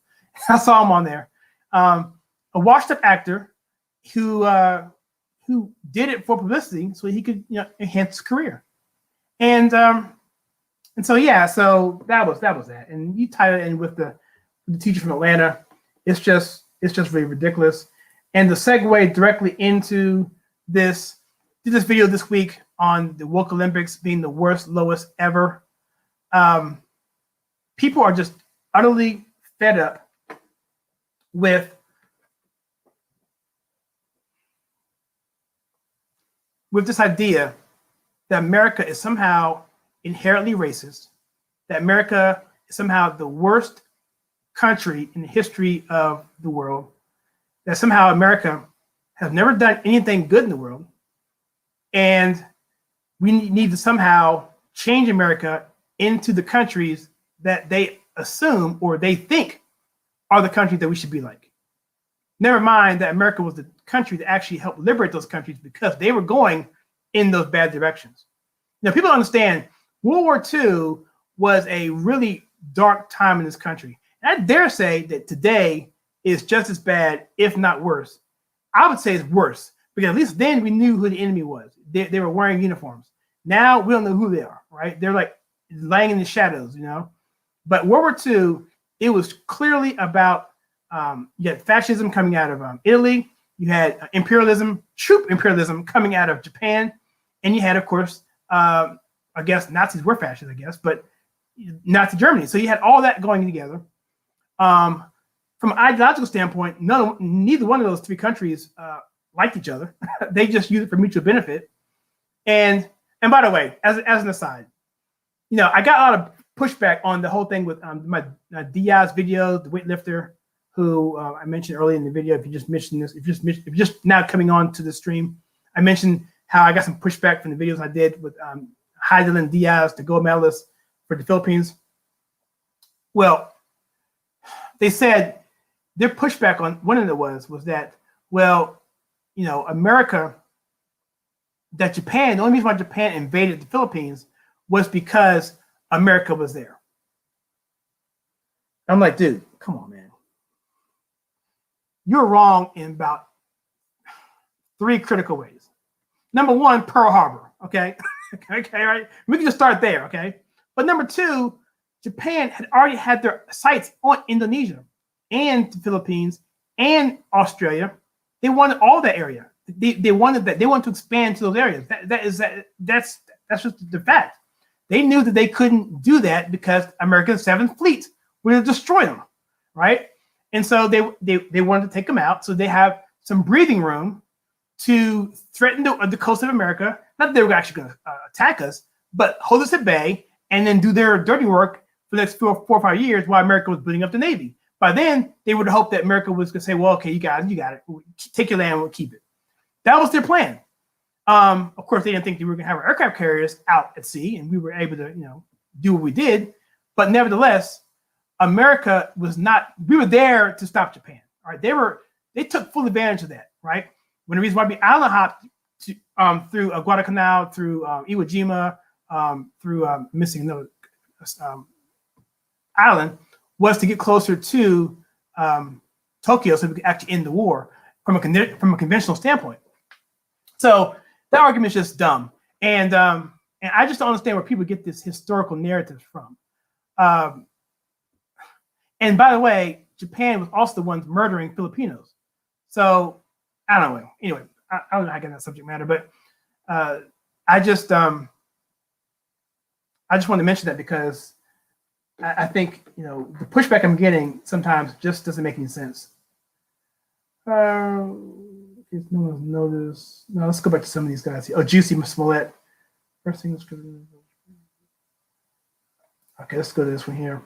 I saw him on there. A washed-up actor who did it for publicity so he could enhance his career. And so that was that. And you tie it in with the teacher from Atlanta. It's just really ridiculous. And the segue directly into this video this week on the woke Olympics being the worst, lowest ever. People are just utterly fed up with this idea that America is somehow inherently racist, that America is somehow the worst country in the history of the world, that somehow America have never done anything good in the world, and we need to somehow change America into the countries that they assume or they think are the countries that we should be like. Never mind that America was the country that actually helped liberate those countries because they were going in those bad directions. Now, people understand World War II was a really dark time in this country. And I dare say that today is just as bad, if not worse. I would say it's worse because at least then we knew who the enemy was. They were wearing uniforms. Now we don't know who they are, right? They're like laying in the shadows, you know. But World War II, it was clearly about you had fascism coming out of Italy. You had imperialism, troop imperialism coming out of Japan. And you had, of course, I guess Nazis were fascists, I guess, but Nazi Germany. So you had all that going together. From an ideological standpoint, neither one of those three countries liked each other. They just used it for mutual benefit. And by the way, as an aside, you know, I got a lot of pushback on the whole thing with my Diaz video, the weightlifter, who I mentioned earlier in the video. If you just mentioned this, if you're just now coming on to the stream, I mentioned how I got some pushback from the videos I did with Heidelin Diaz, the gold medalist for the Philippines. Well, they said their pushback on one of it was that, well, you know, America, that Japan, the only reason why Japan invaded the Philippines was because America was there. I'm like, dude, come on, man. You're wrong in about 3 critical ways. Number one, Pearl Harbor, okay? Okay, right? We can just start there, okay? But number 2, Japan had already had their sights on Indonesia and the Philippines and Australia. They wanted all that area. They wanted that. They wanted to expand to those areas. That's just the fact. They knew that they couldn't do that because America's 7th Fleet would have destroyed them, right? And so they wanted to take them out. So they have some breathing room to threaten the coast of America. Not that they were actually going to attack us, but hold us at bay and then do their dirty work for the next 4 or 5 years while America was building up the Navy. By then, they would hope that America was going to say, well, okay, you got it. Take your land, we'll keep it. That was their plan. Of course, they didn't think they were going to have our aircraft carriers out at sea, and we were able to, you know, do what we did. But nevertheless, America was not. We were there to stop Japan. All right, they took full advantage of that. Right, when the reason why we island hopped through Guadalcanal, through Iwo Jima, through missing another island, was to get closer to Tokyo, so we could actually end the war from a conventional standpoint. So that argument is just dumb, and I just don't understand where people get this historical narrative from. And by the way, Japan was also the ones murdering Filipinos. So I don't know. Anyway, I don't know how I get that subject matter, but I just want to mention that because I think, you know, the pushback I'm getting sometimes just doesn't make any sense. If no one's noticed, no, let's go back to some of these guys here. Oh, Juicy Smollett. First thing is okay. Let's go to this one here.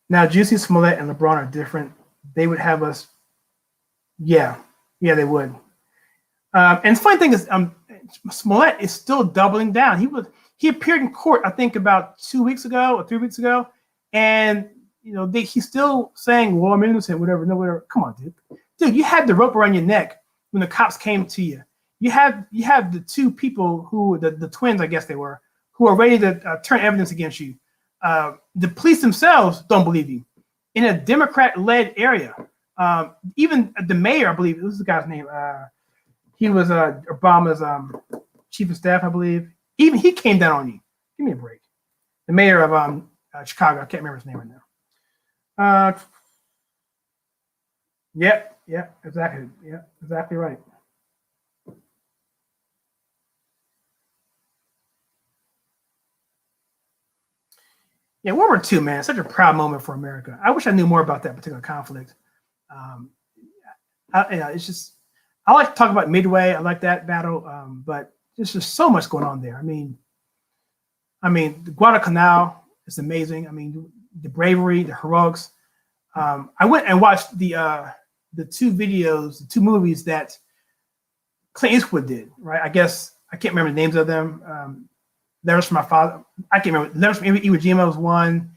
Now, Juicy Smollett and LeBron are different. They would have us. Yeah, they would. And the funny thing is, Smollett is still doubling down. He appeared in court, I think, about 2 weeks ago or 3 weeks ago, and you know he's still saying, "Well, I'm innocent, whatever." No, whatever. Come on, dude, you had the rope around your neck when the cops came to you. You have the 2 people who the twins, I guess they were, who are ready to turn evidence against you. The police themselves don't believe you. In a Democrat-led area, even the mayor, I believe, this is the guy's name. He was Obama's chief of staff, I believe. Even he came down on you. Give me a break. The mayor of Chicago, I can't remember his name right now. Yep, exactly. Yeah, exactly right. Yeah, World War II, man, such a proud moment for America. I wish I knew more about that particular conflict. It's just, I like to talk about Midway. I like that battle, but there's just so much going on there. I mean, the Guadalcanal is amazing. I mean, the bravery, the heroics. I went and watched the 2 videos, the 2 movies that Clint Eastwood did, right? I guess I can't remember the names of them. Letters from My Father. I can't remember. Letters from Iwo Jima was one,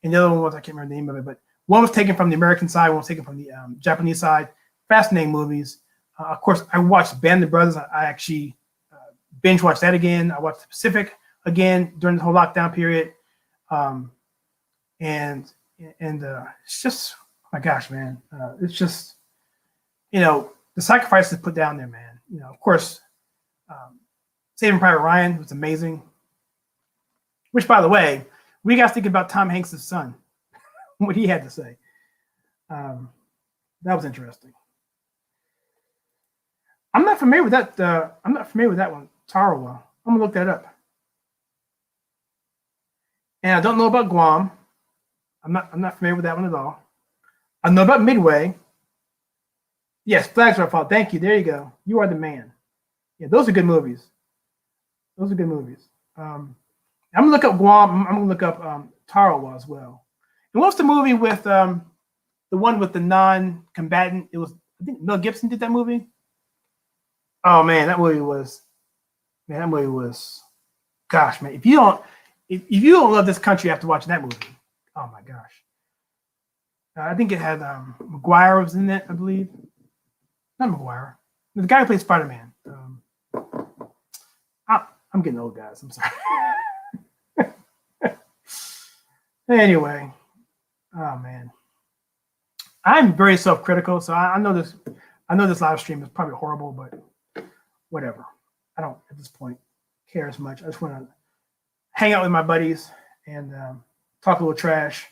and the other one was I can't remember the name of it. But one was taken from the American side, one was taken from the Japanese side. Fascinating movies. Of course, I watched Band of Brothers. I actually binge watched that again. I watched The Pacific again during the whole lockdown period. And it's just, oh my gosh, man. It's just, the sacrifices put down there, man. Of course, Saving Private Ryan was amazing. Which, by the way, we got thinking about Tom Hanks' son, what he had to say. That was interesting. I'm not familiar with that. I'm not familiar with that one, Tarawa. I'm gonna look that up. And I don't know about Guam. I'm not familiar with that one at all. I know about Midway. Yes, Flags Are Fall. Thank you. There you go. You are the man. Yeah, those are good movies. Those are good movies. I'm gonna look up Guam. I'm gonna look up Tarawa as well. And what's the movie with the one with the non-combatant? It was, I think Mel Gibson did that movie. Oh man, that movie was, gosh, man. If you don't love this country after watching that movie, oh my gosh. I think it had McGuire was in it, I believe. Not McGuire. The guy who plays Spider-Man. I'm getting old, guys. I'm sorry. Anyway, oh man, I'm very self-critical, so I know this. I know this live stream is probably horrible, but whatever. I don't at this point care as much. I just want to hang out with my buddies and talk a little trash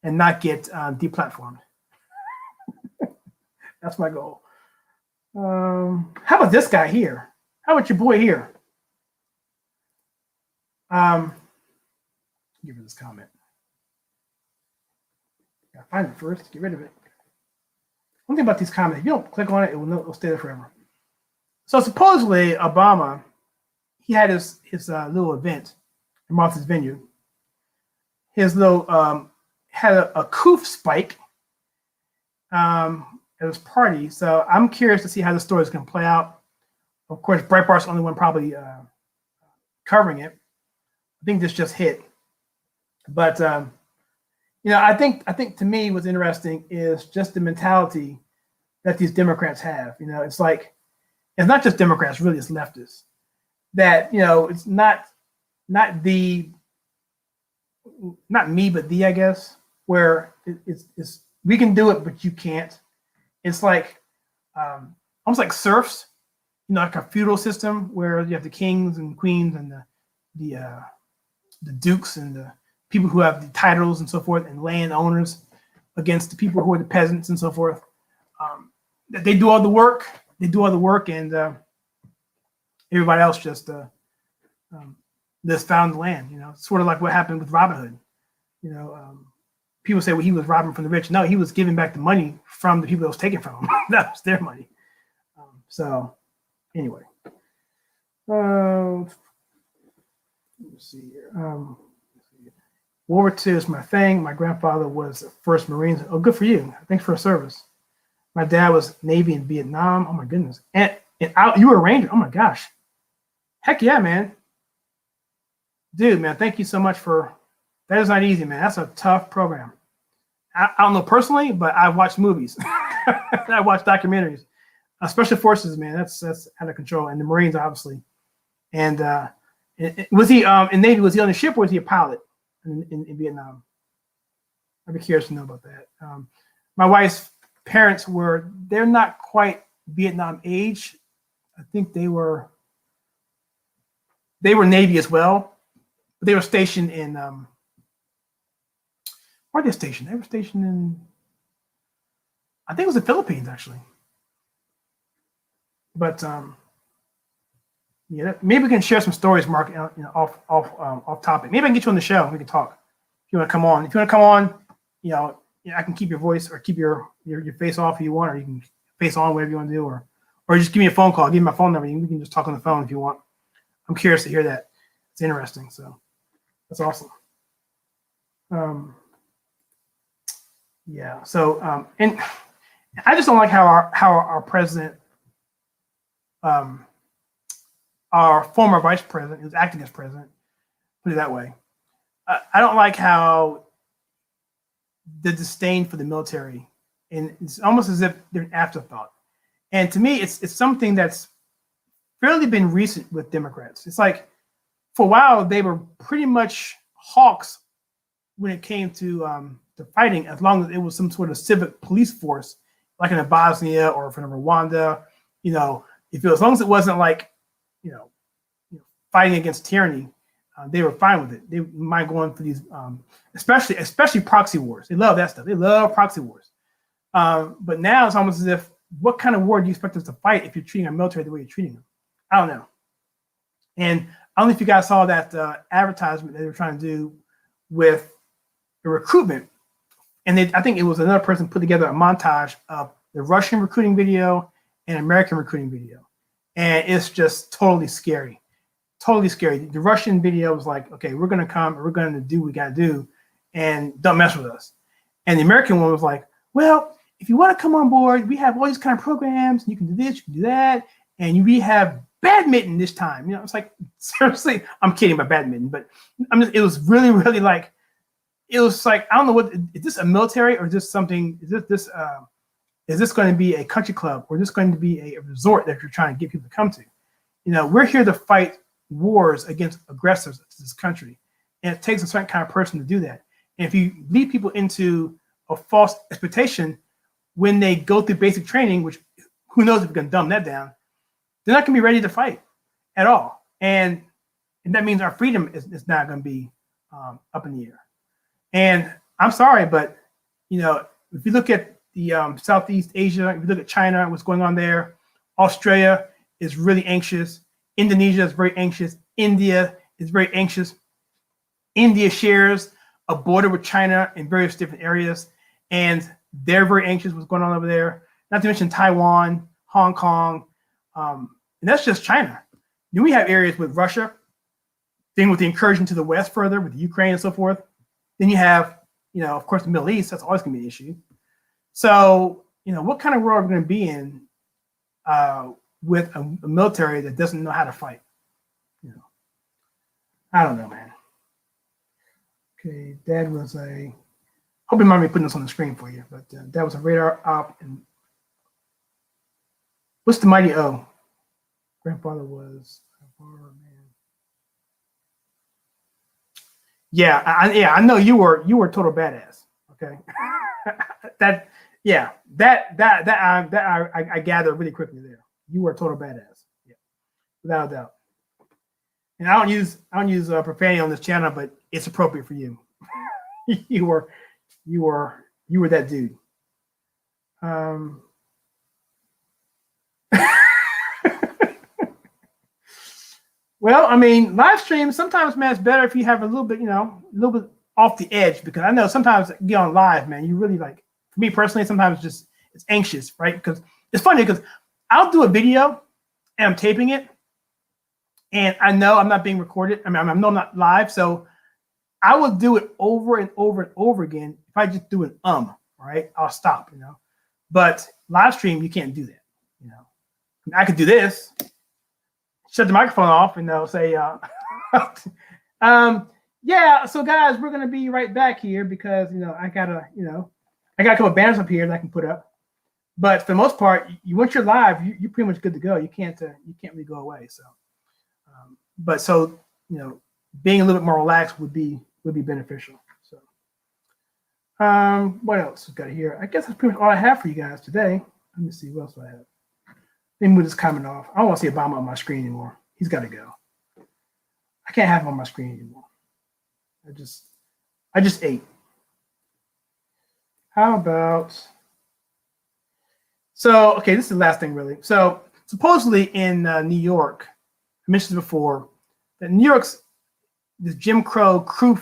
and not get deplatformed. That's my goal. How about this guy here? How about your boy here? Give me this comment. Gotta find it first. Get rid of it. One thing about these comments, if you don't click on it, it'll stay there forever. So supposedly Obama, he had his little event in Martha's Vineyard. His little had a coof spike at his party. So I'm curious to see how the story is going to play out. Of course, Breitbart's the only one probably covering it. I think this just hit. But I think to me what's interesting is just the mentality that these Democrats have. It's like, it's not just Democrats, really, it's leftists. That, it's not me, but I guess, where it's we can do it, but you can't. It's like almost like serfs, like a feudal system where you have the kings and queens and the dukes and the people who have the titles and so forth, and landowners against the people who are the peasants and so forth. They do all the work. And everybody else just lives found the land. Sort of like what happened with Robin Hood. People say, well, he was robbing from the rich. No, he was giving back the money from the people that was taken from him. That was their money. So anyway, let's see here. World War II is my thing. My grandfather was the first Marines. Oh, good for you. Thanks for the service. My dad was Navy in Vietnam. Oh my goodness. And you were a Ranger. Oh my gosh. Heck yeah, man. Dude, man, thank you so much that is not easy, man. That's a tough program. I don't know personally, but I watched movies. I watched documentaries. Special Forces, man, that's out of control. And the Marines, obviously. And was he in Navy? Was he on the ship or was he a pilot in Vietnam? I'd be curious to know about that. My wife's parents they're not quite Vietnam age. I think they were Navy as well. But they were stationed in where are they stationed? They were stationed in, I think it was the Philippines, actually. But maybe we can share some stories, Mark, off topic. Maybe I can get you on the show and we can talk. If you want to come on. I can keep your voice or keep your face off if you want, or you can face on, whatever you want to do, or just give me a phone call. Give me my phone number. We can just talk on the phone if you want. I'm curious to hear that. It's interesting. So that's awesome. So and I just don't like how our president our former vice president, who's acting as president, put it that way. I don't like how the disdain for the military, and it's almost as if they're an afterthought. And to me, it's something that's fairly been recent with Democrats. It's like for a while they were pretty much hawks when it came to fighting, as long as it was some sort of civic police force, like in Bosnia or from Rwanda. You know, as long as it wasn't like, fighting against tyranny, they were fine with it. They mind going for these, especially proxy wars. They love that stuff. They love proxy wars. But now it's almost as if, what kind of war do you expect us to fight if you're treating our military the way you're treating them? I don't know. And I don't know if you guys saw that advertisement they were trying to do with the recruitment. And I think it was another person put together a montage of the Russian recruiting video and American recruiting video. And it's just totally scary. Totally scary. The Russian video was like, okay, we're going to come and we're going to do what we got to do and don't mess with us. And the American one was like, well, if you want to come on board, we have all these kind of programs. You can do this, you can do that. And we have badminton this time. It's like, seriously, I'm kidding about badminton, but it was really, really like, it was like, I don't know is this a military or is this something, is this going to be a country club or is this going to be a resort that you're trying to get people to come to? We're here to fight wars against aggressors to this country. And it takes a certain kind of person to do that. And if you lead people into a false expectation when they go through basic training, which who knows if you're going to dumb that down, they're not going to be ready to fight at all. And that means our freedom is not going to be up in the air. And I'm sorry, but, if you look at the Southeast Asia, if you look at China, what's going on there, Australia is really anxious. Indonesia is very anxious. India is very anxious. India shares a border with China in various different areas, and they're very anxious what's going on over there. Not to mention Taiwan, Hong Kong, and that's just China. Then we have areas with Russia, then with the incursion to the west further, with Ukraine and so forth. Then you have, of course, the Middle East. That's always going to be an issue. So, what kind of world are we going to be in with a military that doesn't know how to fight? I don't know, man. Okay, Dad was hope you mind me putting this on the screen for you, but that was a radar op. And what's the mighty O? Grandfather was a bar man. Yeah, I know you were a total badass. Okay, I gathered really quickly there. You were a total badass. Yeah, without a doubt. And I don't use profanity on this channel, but it's appropriate for you. you were that dude. Well, live stream sometimes, man, it's better if you have a little bit off the edge, because I know sometimes get on live, man, you really like, for me personally, sometimes it's anxious, right? Because it's funny because I'll do a video and I'm taping it and I know I'm not being recorded. I know I'm not live. So I will do it over and over and over again. If I just do an right, I'll stop, but live stream, you can't do that. I could do this, shut the microphone off, and they'll say, yeah, so guys, we're gonna be right back here because I got a couple of banners up here that I can put up. But for the most part, once you're live, you're pretty much good to go. You can't really go away. So, being a little bit more relaxed would be beneficial. So, what else we got here? I guess that's pretty much all I have for you guys today. Let me see what else do I have. Let me move this comment off. I don't want to see Obama on my screen anymore. He's got to go. I can't have him on my screen anymore. I just ate. How about? So, okay, this is the last thing really. So, supposedly in New York, I mentioned before that New York's this Jim Crow crew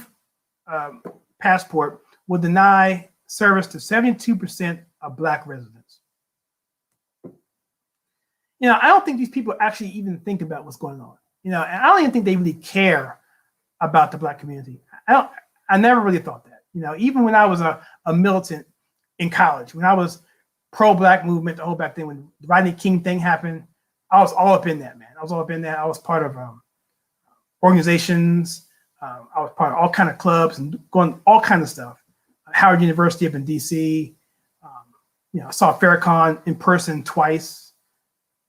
passport will deny service to 72% of Black residents. I don't think these people actually even think about what's going on. And I don't even think they really care about the Black community. I never really thought that. Even when I was a militant in college, when I was pro-Black movement, the whole back then when the Rodney King thing happened, I was all up in that, man. I was all up in that. I was part of organizations. I was part of all kind of clubs and going all kinds of stuff. Howard University up in DC. I saw Farrakhan in person twice.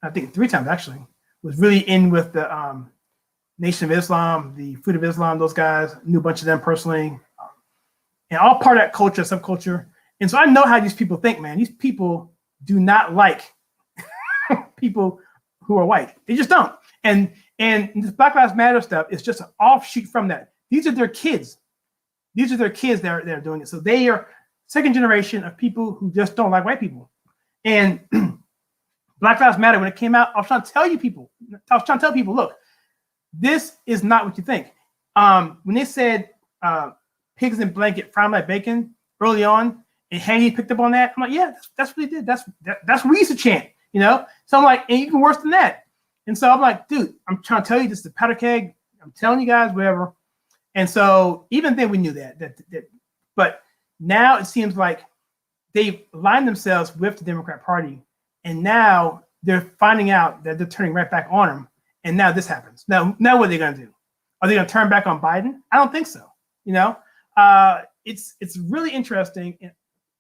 I think 3 times actually. Was really in with the Nation of Islam, the Fruit of Islam. Those guys, knew a bunch of them personally, and all part of that culture, subculture. And so I know how these people think, man. These people do not like people who are white. They just don't. And this Black Lives Matter stuff is just an offshoot from that. These are their kids. These are their kids that are doing it. So they are second generation of people who just don't like white people. And Black Lives Matter, when it came out, I was trying to tell people, look, this is not what you think. When they said pigs in blanket, frying like bacon early on, and Haney picked up on that, I'm like, yeah, that's what they did. That's what we used to chant, So I'm like, and even worse than that. And so I'm like, dude, I'm trying to tell you, this is a powder keg. I'm telling you guys, whatever. And so even then we knew that. But now it seems like they've aligned themselves with the Democrat Party, and now they're finding out that they're turning right back on them. And now this happens. Now what are they going to do? Are they going to turn back on Biden? I don't think so. It's really interesting.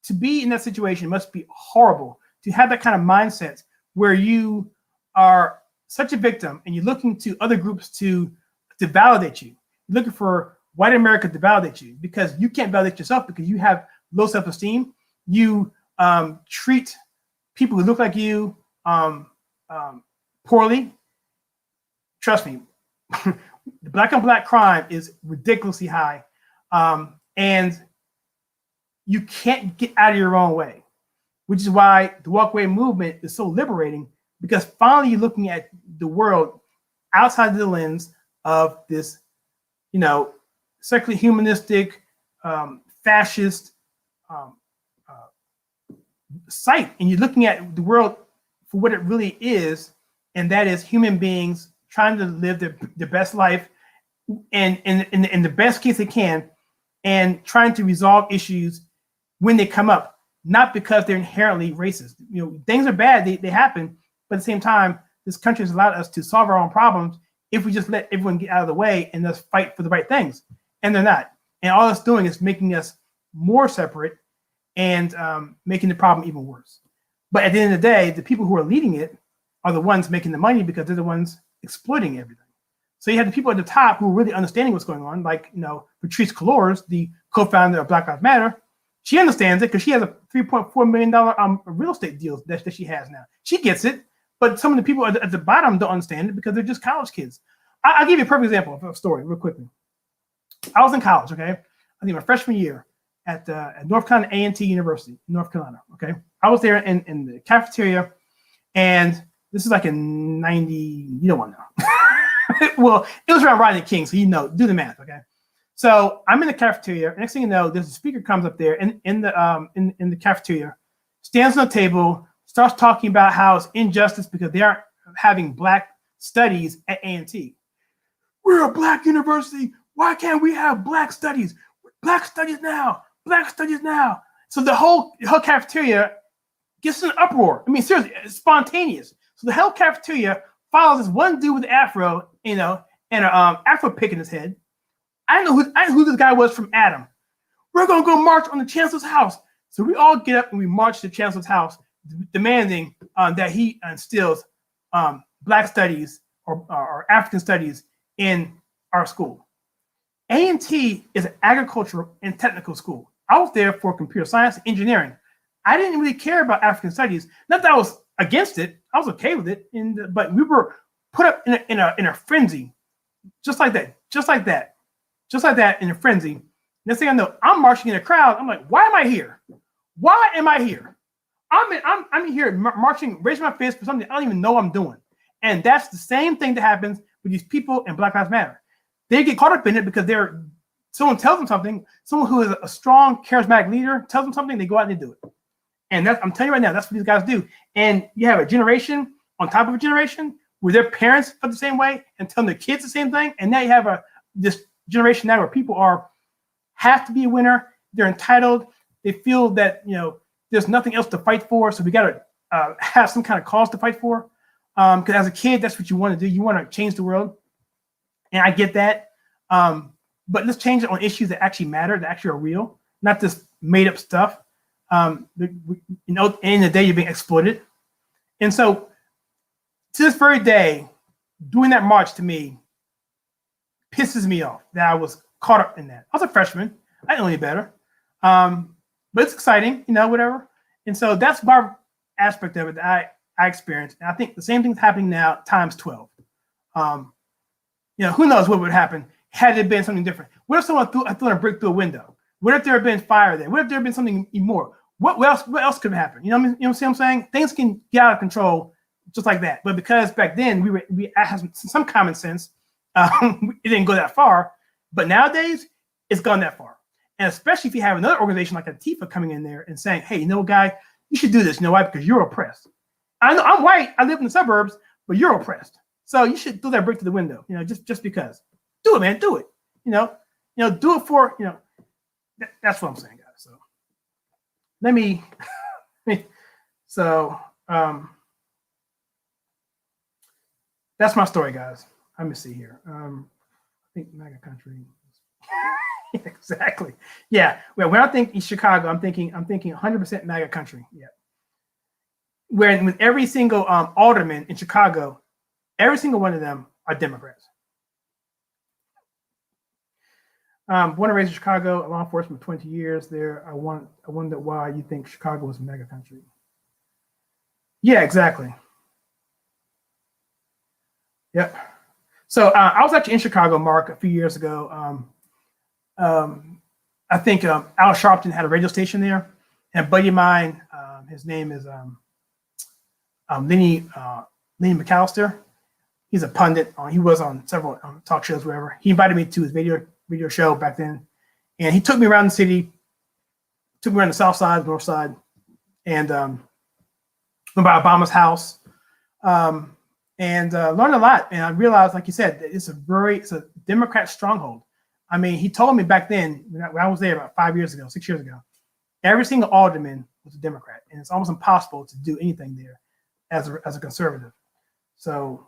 To be in that situation must be horrible. To have that kind of mindset where you are such a victim and you're looking to other groups to validate you. You're looking for white America to validate you because you can't validate yourself because you have low self-esteem. You treat people who look like you poorly. Trust me, the black on black crime is ridiculously high. And you can't get out of your own way, which is why the walkaway movement is so liberating, because finally you're looking at the world outside the lens of this, secular humanistic, fascist site. And you're looking at the world for what it really is, and that is human beings trying to live their best life and in the best case they can, and trying to resolve issues when they come up, not because they're inherently racist. Things are bad, they happen, but at the same time, this country has allowed us to solve our own problems if we just let everyone get out of the way and just fight for the right things. And they're not. And all it's doing is making us more separate and making the problem even worse. But at the end of the day, the people who are leading it are the ones making the money because they're the ones exploiting everything. So you have the people at the top who are really understanding what's going on, like, Patrice Cullors, the co-founder of Black Lives Matter. She understands it because she has a $3.4 million real estate deal that she has now. She gets it, but some of the people at the bottom don't understand it because they're just college kids. I'll give you a perfect example of a story real quickly. I was in college, okay? I think my freshman year at North Carolina A&T University, North Carolina, okay? I was there in the cafeteria, and this is like in 90, you don't want to know. Well, it was around Rodney King, so do the math, okay? So I'm in the cafeteria. Next thing you know, there's a speaker comes up there in the cafeteria, stands on the table, starts talking about how it's injustice because they aren't having black studies at A&T. We're a black university. Why can't we have black studies? Black studies now. Black studies now. So the whole cafeteria gets in an uproar. I mean, seriously, it's spontaneous. So the whole cafeteria follows this one dude with an afro, and an afro pick in his head. I didn't know who this guy was from Adam. We're going to go march on the chancellor's house. So we all get up and we march to the chancellor's house, demanding that he instills black studies or African studies in our school. A&T is an agricultural and technical school. I was there for computer science and engineering. I didn't really care about African studies. Not that I was against it. I was okay with it. But we were put up in a frenzy, just like that, in a frenzy. Next thing I know, I'm marching in a crowd. I'm like, why am I here? Why am I here? I'm here marching, raising my fist for something I don't even know I'm doing. And that's the same thing that happens with these people in Black Lives Matter. They get caught up in it because someone tells them something. Someone who is a strong, charismatic leader tells them something. They go out and they do it. And I'm telling you right now, that's what these guys do. And you have a generation on top of a generation where their parents feel the same way and telling their kids the same thing. And now you have this generation now where people have to be a winner. They're entitled. They feel that there's nothing else to fight for, so we got to have some kind of cause to fight for. Because as a kid, that's what you want to do. You want to change the world. And I get that. But let's change it on issues that actually matter, that actually are real, not this made up stuff. In the day, you're being exploited. And so to this very day, doing that march to me pisses me off that I was caught up in that. I was a freshman. I didn't know any better. But it's exciting, whatever. And so that's my aspect of it that I experienced. And I think the same thing's happening now times 12. Who knows what would happen had it been something different. What if someone threw a brick through a window? What if there had been fire there? What if there had been something more? What else could have happened? You know what I'm saying? Things can get out of control just like that. But because back then we had some common sense, it didn't go that far. But nowadays, it's gone that far. And especially if you have another organization like Antifa coming in there and saying, hey, guy, you should do this. You know why? Because you're oppressed. I know I'm white. I live in the suburbs, but you're oppressed. So you should throw that brick to the window, just because. Do it, man. Do it. Do it for, that's what I'm saying, guys. So let me, that's my story, guys. Let me see here. I think MAGA country. Exactly. Yeah. Well, when I think in Chicago, I'm thinking 100% MAGA country. Yeah. Where with every single alderman in Chicago, every single one of them are Democrats. Born and raised in Chicago, law enforcement for 20 years there. I wonder why you think Chicago was a mega country. Yeah, exactly. Yep. So I was actually in Chicago, Mark, a few years ago. I think Al Sharpton had a radio station there, and a buddy of mine, his name is Lenny McAllister. He's a pundit. He was on several talk shows, wherever. He invited me to his video show back then, and he took me around the city, took me around the south side, north side, and went by Obama's house, and learned a lot. And I realized, like you said, that it's a Democrat stronghold. I mean, he told me back then when I was there about 6 years ago, every single alderman was a Democrat, and it's almost impossible to do anything there as a conservative. So,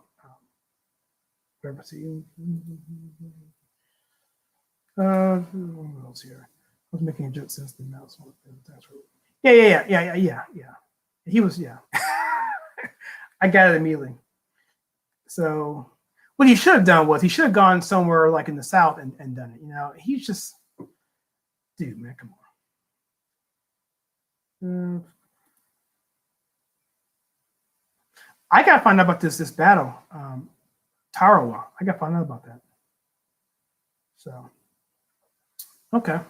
what else here? I was making a joke since the mouse. Yeah. He was, yeah. I got it immediately. So what he should have done was he should have gone somewhere like in the South and done it. He's just, dude, man, come on. I got to find out about this battle, Tarawa. I got to find out about that. So, okay.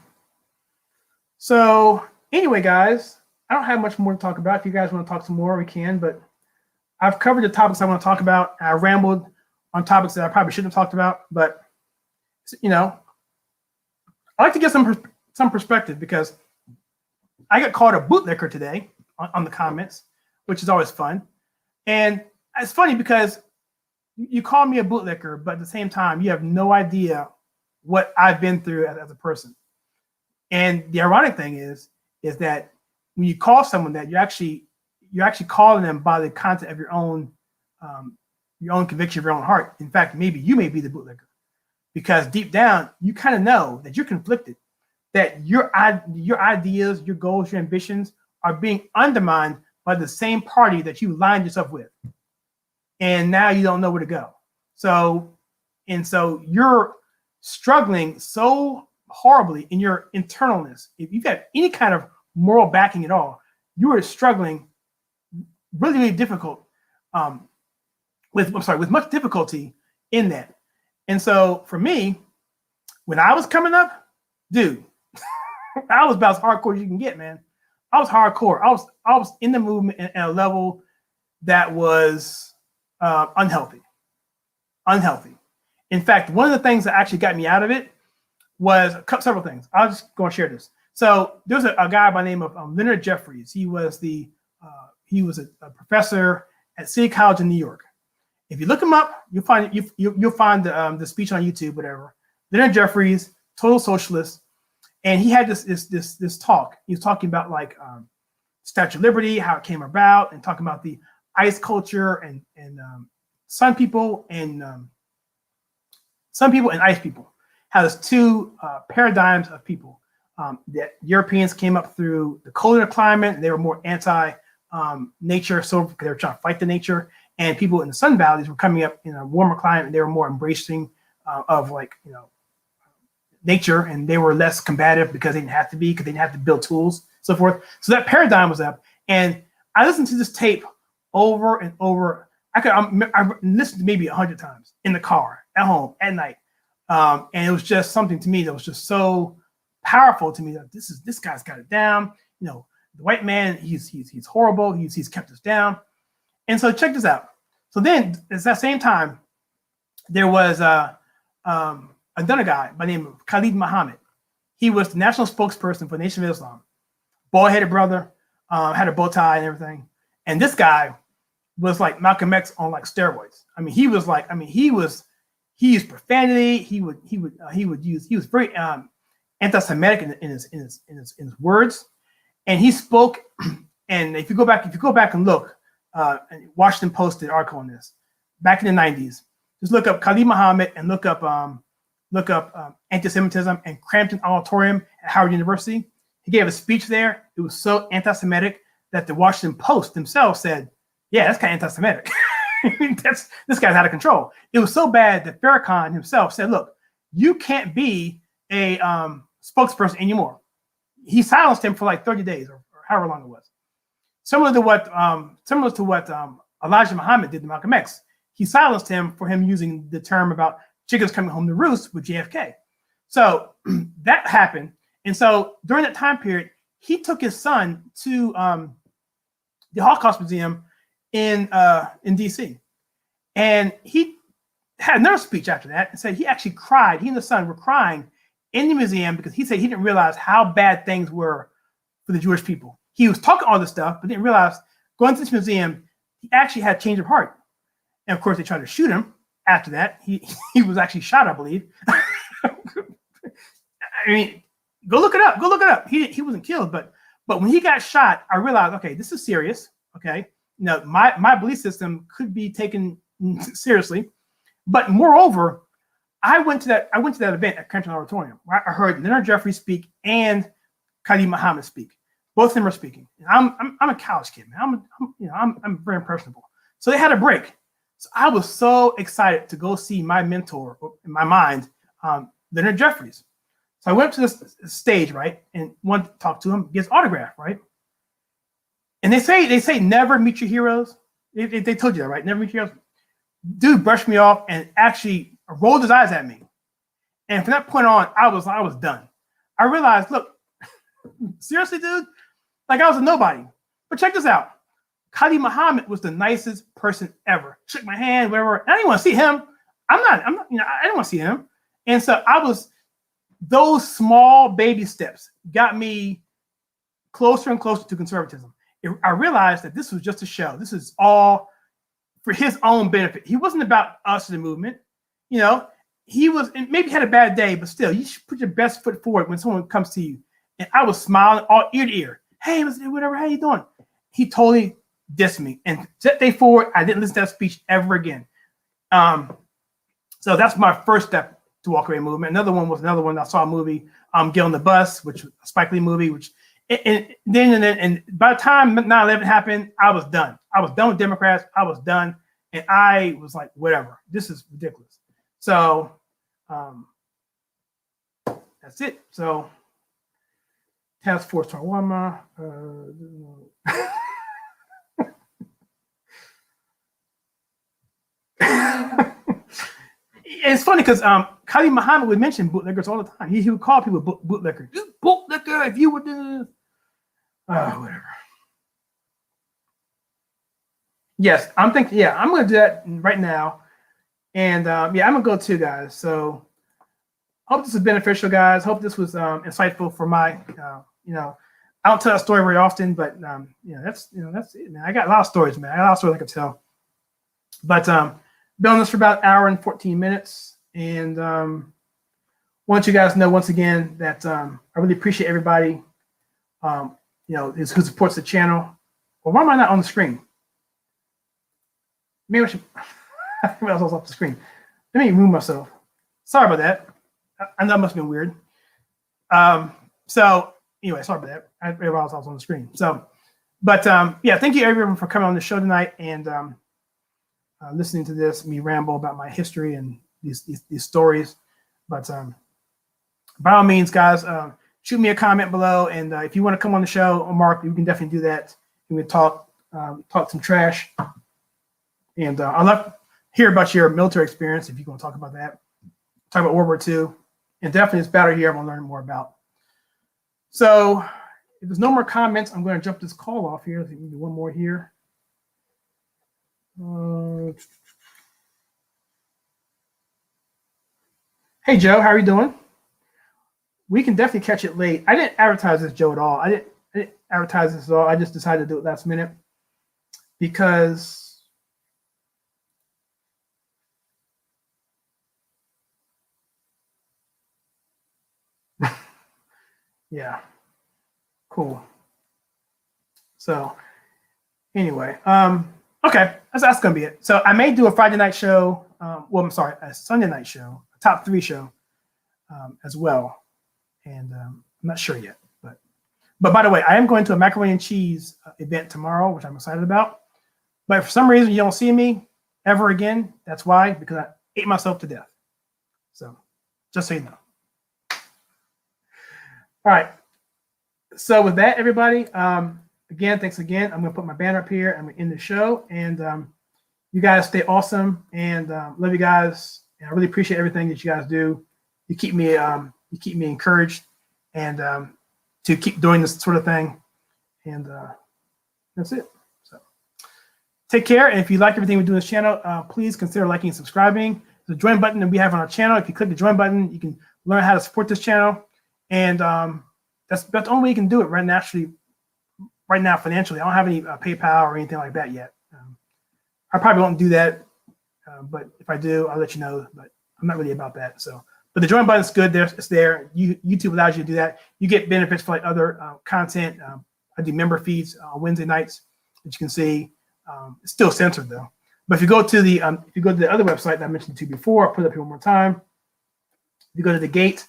So anyway, guys, I don't have much more to talk about. If you guys want to talk some more, we can, but I've covered the topics I want to talk about. I rambled on topics that I probably shouldn't have talked about, but I like to get some perspective because I got called a bootlicker today on the comments, which is always fun. And it's funny because you call me a bootlicker, but at the same time, you have no idea what I've been through as a person. And the ironic thing is that when you call someone that, you're actually calling them by the content of your own conviction of your own heart. In fact, maybe you may be the bootlicker, because deep down you kind of know that you're conflicted, that your ideas, your goals, your ambitions are being undermined by the same party that you lined yourself with, and now you don't know where to go. So you're struggling so horribly in your internalness. If you've got any kind of moral backing at all, you are struggling really, really difficult with much difficulty in that. And so for me, when I was coming up, dude, I was about as hardcore as you can get, man. I was hardcore. I was in the movement at a level that was unhealthy. In fact, one of the things that actually got me out of it was several things. I'll just go and share this. So there's a guy by the name of Leonard Jeffries. He was a professor at City College in New York. If you look him up, you'll find the speech on YouTube, whatever. Leonard Jeffries, total socialist, and he had this talk. He was talking about Statue of Liberty, how it came about, and talking about the ice culture and sun people and ice people. How there's two paradigms of people. That Europeans came up through the colder climate. They were more anti-nature, so they were trying to fight the nature. And people in the Sun Valleys were coming up in a warmer climate. And they were more embracing of nature, and they were less combative because they didn't have to be, because they didn't have to build tools, so forth. So that paradigm was up. And I listened to this tape over and over. I listened to maybe 100 times in the car, at home, at night. And it was just something to me that was just so powerful to me that this guy's got it down. The white man, he's horrible. He's kept us down. And so check this out. So then at that same time, there was another guy by the name of Khalid Muhammad. He was the national spokesperson for the Nation of Islam. Bald-headed brother, had a bow tie and everything. And this guy was like Malcolm X on like steroids. I mean, he used profanity. He was very anti-Semitic in his words, and he spoke. And if you go back and look, Washington Post did an article on this back in the 90s. Just look up Khalid Muhammad and look up anti-Semitism and Crampton Auditorium at Howard University. He gave a speech there. It was so anti-Semitic that the Washington Post themselves said, "Yeah, that's kind of anti-Semitic." This guy's out of control. It was so bad that Farrakhan himself said, "Look, you can't be a spokesperson anymore." He silenced him for like 30 days or however long it was. Similar to what Elijah Muhammad did to Malcolm X. He silenced him for him using the term about chickens coming home to roost with JFK. So that happened. And so during that time period, he took his son to the Holocaust Museum in DC. And he had another speech after that and said he actually cried. He and the son were crying in the museum because he said he didn't realize how bad things were for the Jewish people. He was talking all this stuff, but didn't realize going to this museum, he actually had a change of heart. And of course, they tried to shoot him after that. He was actually shot, I believe. I mean, go look it up. He wasn't killed, but when he got shot, I realized, okay, this is serious. Okay, my belief system could be taken seriously. But moreover, I went to that event at Crampton Auditorium where I heard Leonard Jeffries speak and Khalid Muhammad speak. Both of them are speaking. And I'm a college kid, man. I'm very impressionable. So they had a break. So I was so excited to go see my mentor in my mind, Leonard Jeffries. So I went to this stage, right, and wanted to talk to him, get his autograph, right? And they say never meet your heroes. They told you that, right? Never meet your heroes. Dude brushed me off and actually rolled his eyes at me. And from that point on, I was done. I realized, look, seriously, dude, like I was a nobody. But check this out. Khalid Muhammad was the nicest person ever. Shook my hand, whatever. I didn't want to see him. I didn't want to see him. And so those small baby steps got me closer and closer to conservatism. I realized that this was just a show. This is all for his own benefit. He wasn't about us, the movement. He was, and maybe had a bad day, but still, you should put your best foot forward when someone comes to you. And I was smiling all ear to ear. Hey, whatever, how you doing? He totally dissed me. And that day forward, I didn't listen to that speech ever again. So that's my first step to walk away movement. Another one I saw a movie, Get on the Bus, which was a Spike Lee movie, and by the time 9/11 happened, I was done. I was done with Democrats. I was done. And I was like, whatever, this is ridiculous. So that's it. So Task Force Tawama. It's funny because Khalid Muhammad would mention bootlickers all the time. He would call people bootlickers. Bootlicker, if you would do whatever. Yes, I'm thinking, I'm going to do that right now. And I'm going to go too, guys. So hope this is beneficial, guys. Hope this was insightful for my, I don't tell that story very often, but that's it, man. I got a lot of stories, man. I got a lot of stories I could tell. But been on this for about an hour and 14 minutes. And want you guys to know once again that I really appreciate everybody, who supports the channel. Well, why am I not on the screen? maybe I should. I think I was off the screen. Let me move myself. Sorry about that. I know it must have been weird. So anyway, sorry about that. I realized I was on the screen. So, but yeah, thank you everyone for coming on the show tonight and listening to me ramble about my history and these stories. But by all means, guys, shoot me a comment below, and if you want to come on the show, Mark, you can definitely do that. We can talk some trash, and I'd love to hear about your military experience if you want to talk about that. Talk about World War II, and definitely this battle here I want to learn more about. So if there's no more comments, I'm going to jump this call off here. Let me do one more here. Hey, Joe, how are you doing? We can definitely catch it late. I didn't advertise this, Joe, at all. I didn't advertise this at all. I just decided to do it last minute because yeah, cool. So anyway, okay, that's gonna be it. So I may do a Friday night show. Well, I'm sorry, a Sunday night show, a top 3 show as well, and I'm not sure yet. But by the way, I am going to a macaroni and cheese event tomorrow, which I'm excited about. But if for some reason you don't see me ever again, that's why, because I ate myself to death. So just so you know. All right. So with that, everybody, again, thanks again. I'm going to put my banner up here. I'm going to end the show. And you guys stay awesome. And love you guys. And I really appreciate everything that you guys do. You keep me encouraged and to keep doing this sort of thing. And that's it. So take care. And if you like everything we do on this channel, please consider liking and subscribing. The join button that we have on our channel. If you click the join button, you can learn how to support this channel. And that's the only way you can do it right now financially. I don't have any PayPal or anything like that yet. I probably won't do that, but if I do, I'll let you know. But I'm not really about that. So, but the join button is good. It's there. YouTube allows you to do that. You get benefits for like other content. I do member feeds on Wednesday nights that you can see. It's still censored though. But if you go to the other website that I mentioned to you before, I'll put it up here one more time. If you go to the Gate.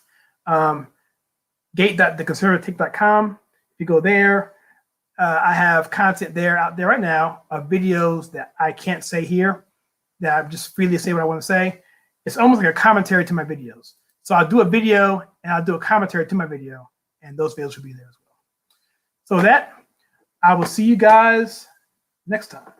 Gate.theconservative.com. If you go there, I have content out there right now of videos that I can't say here, that I just freely say what I want to say. It's almost like a commentary to my videos. So I'll do a video and I'll do a commentary to my video, and those videos will be there as well. So with that, I will see you guys next time.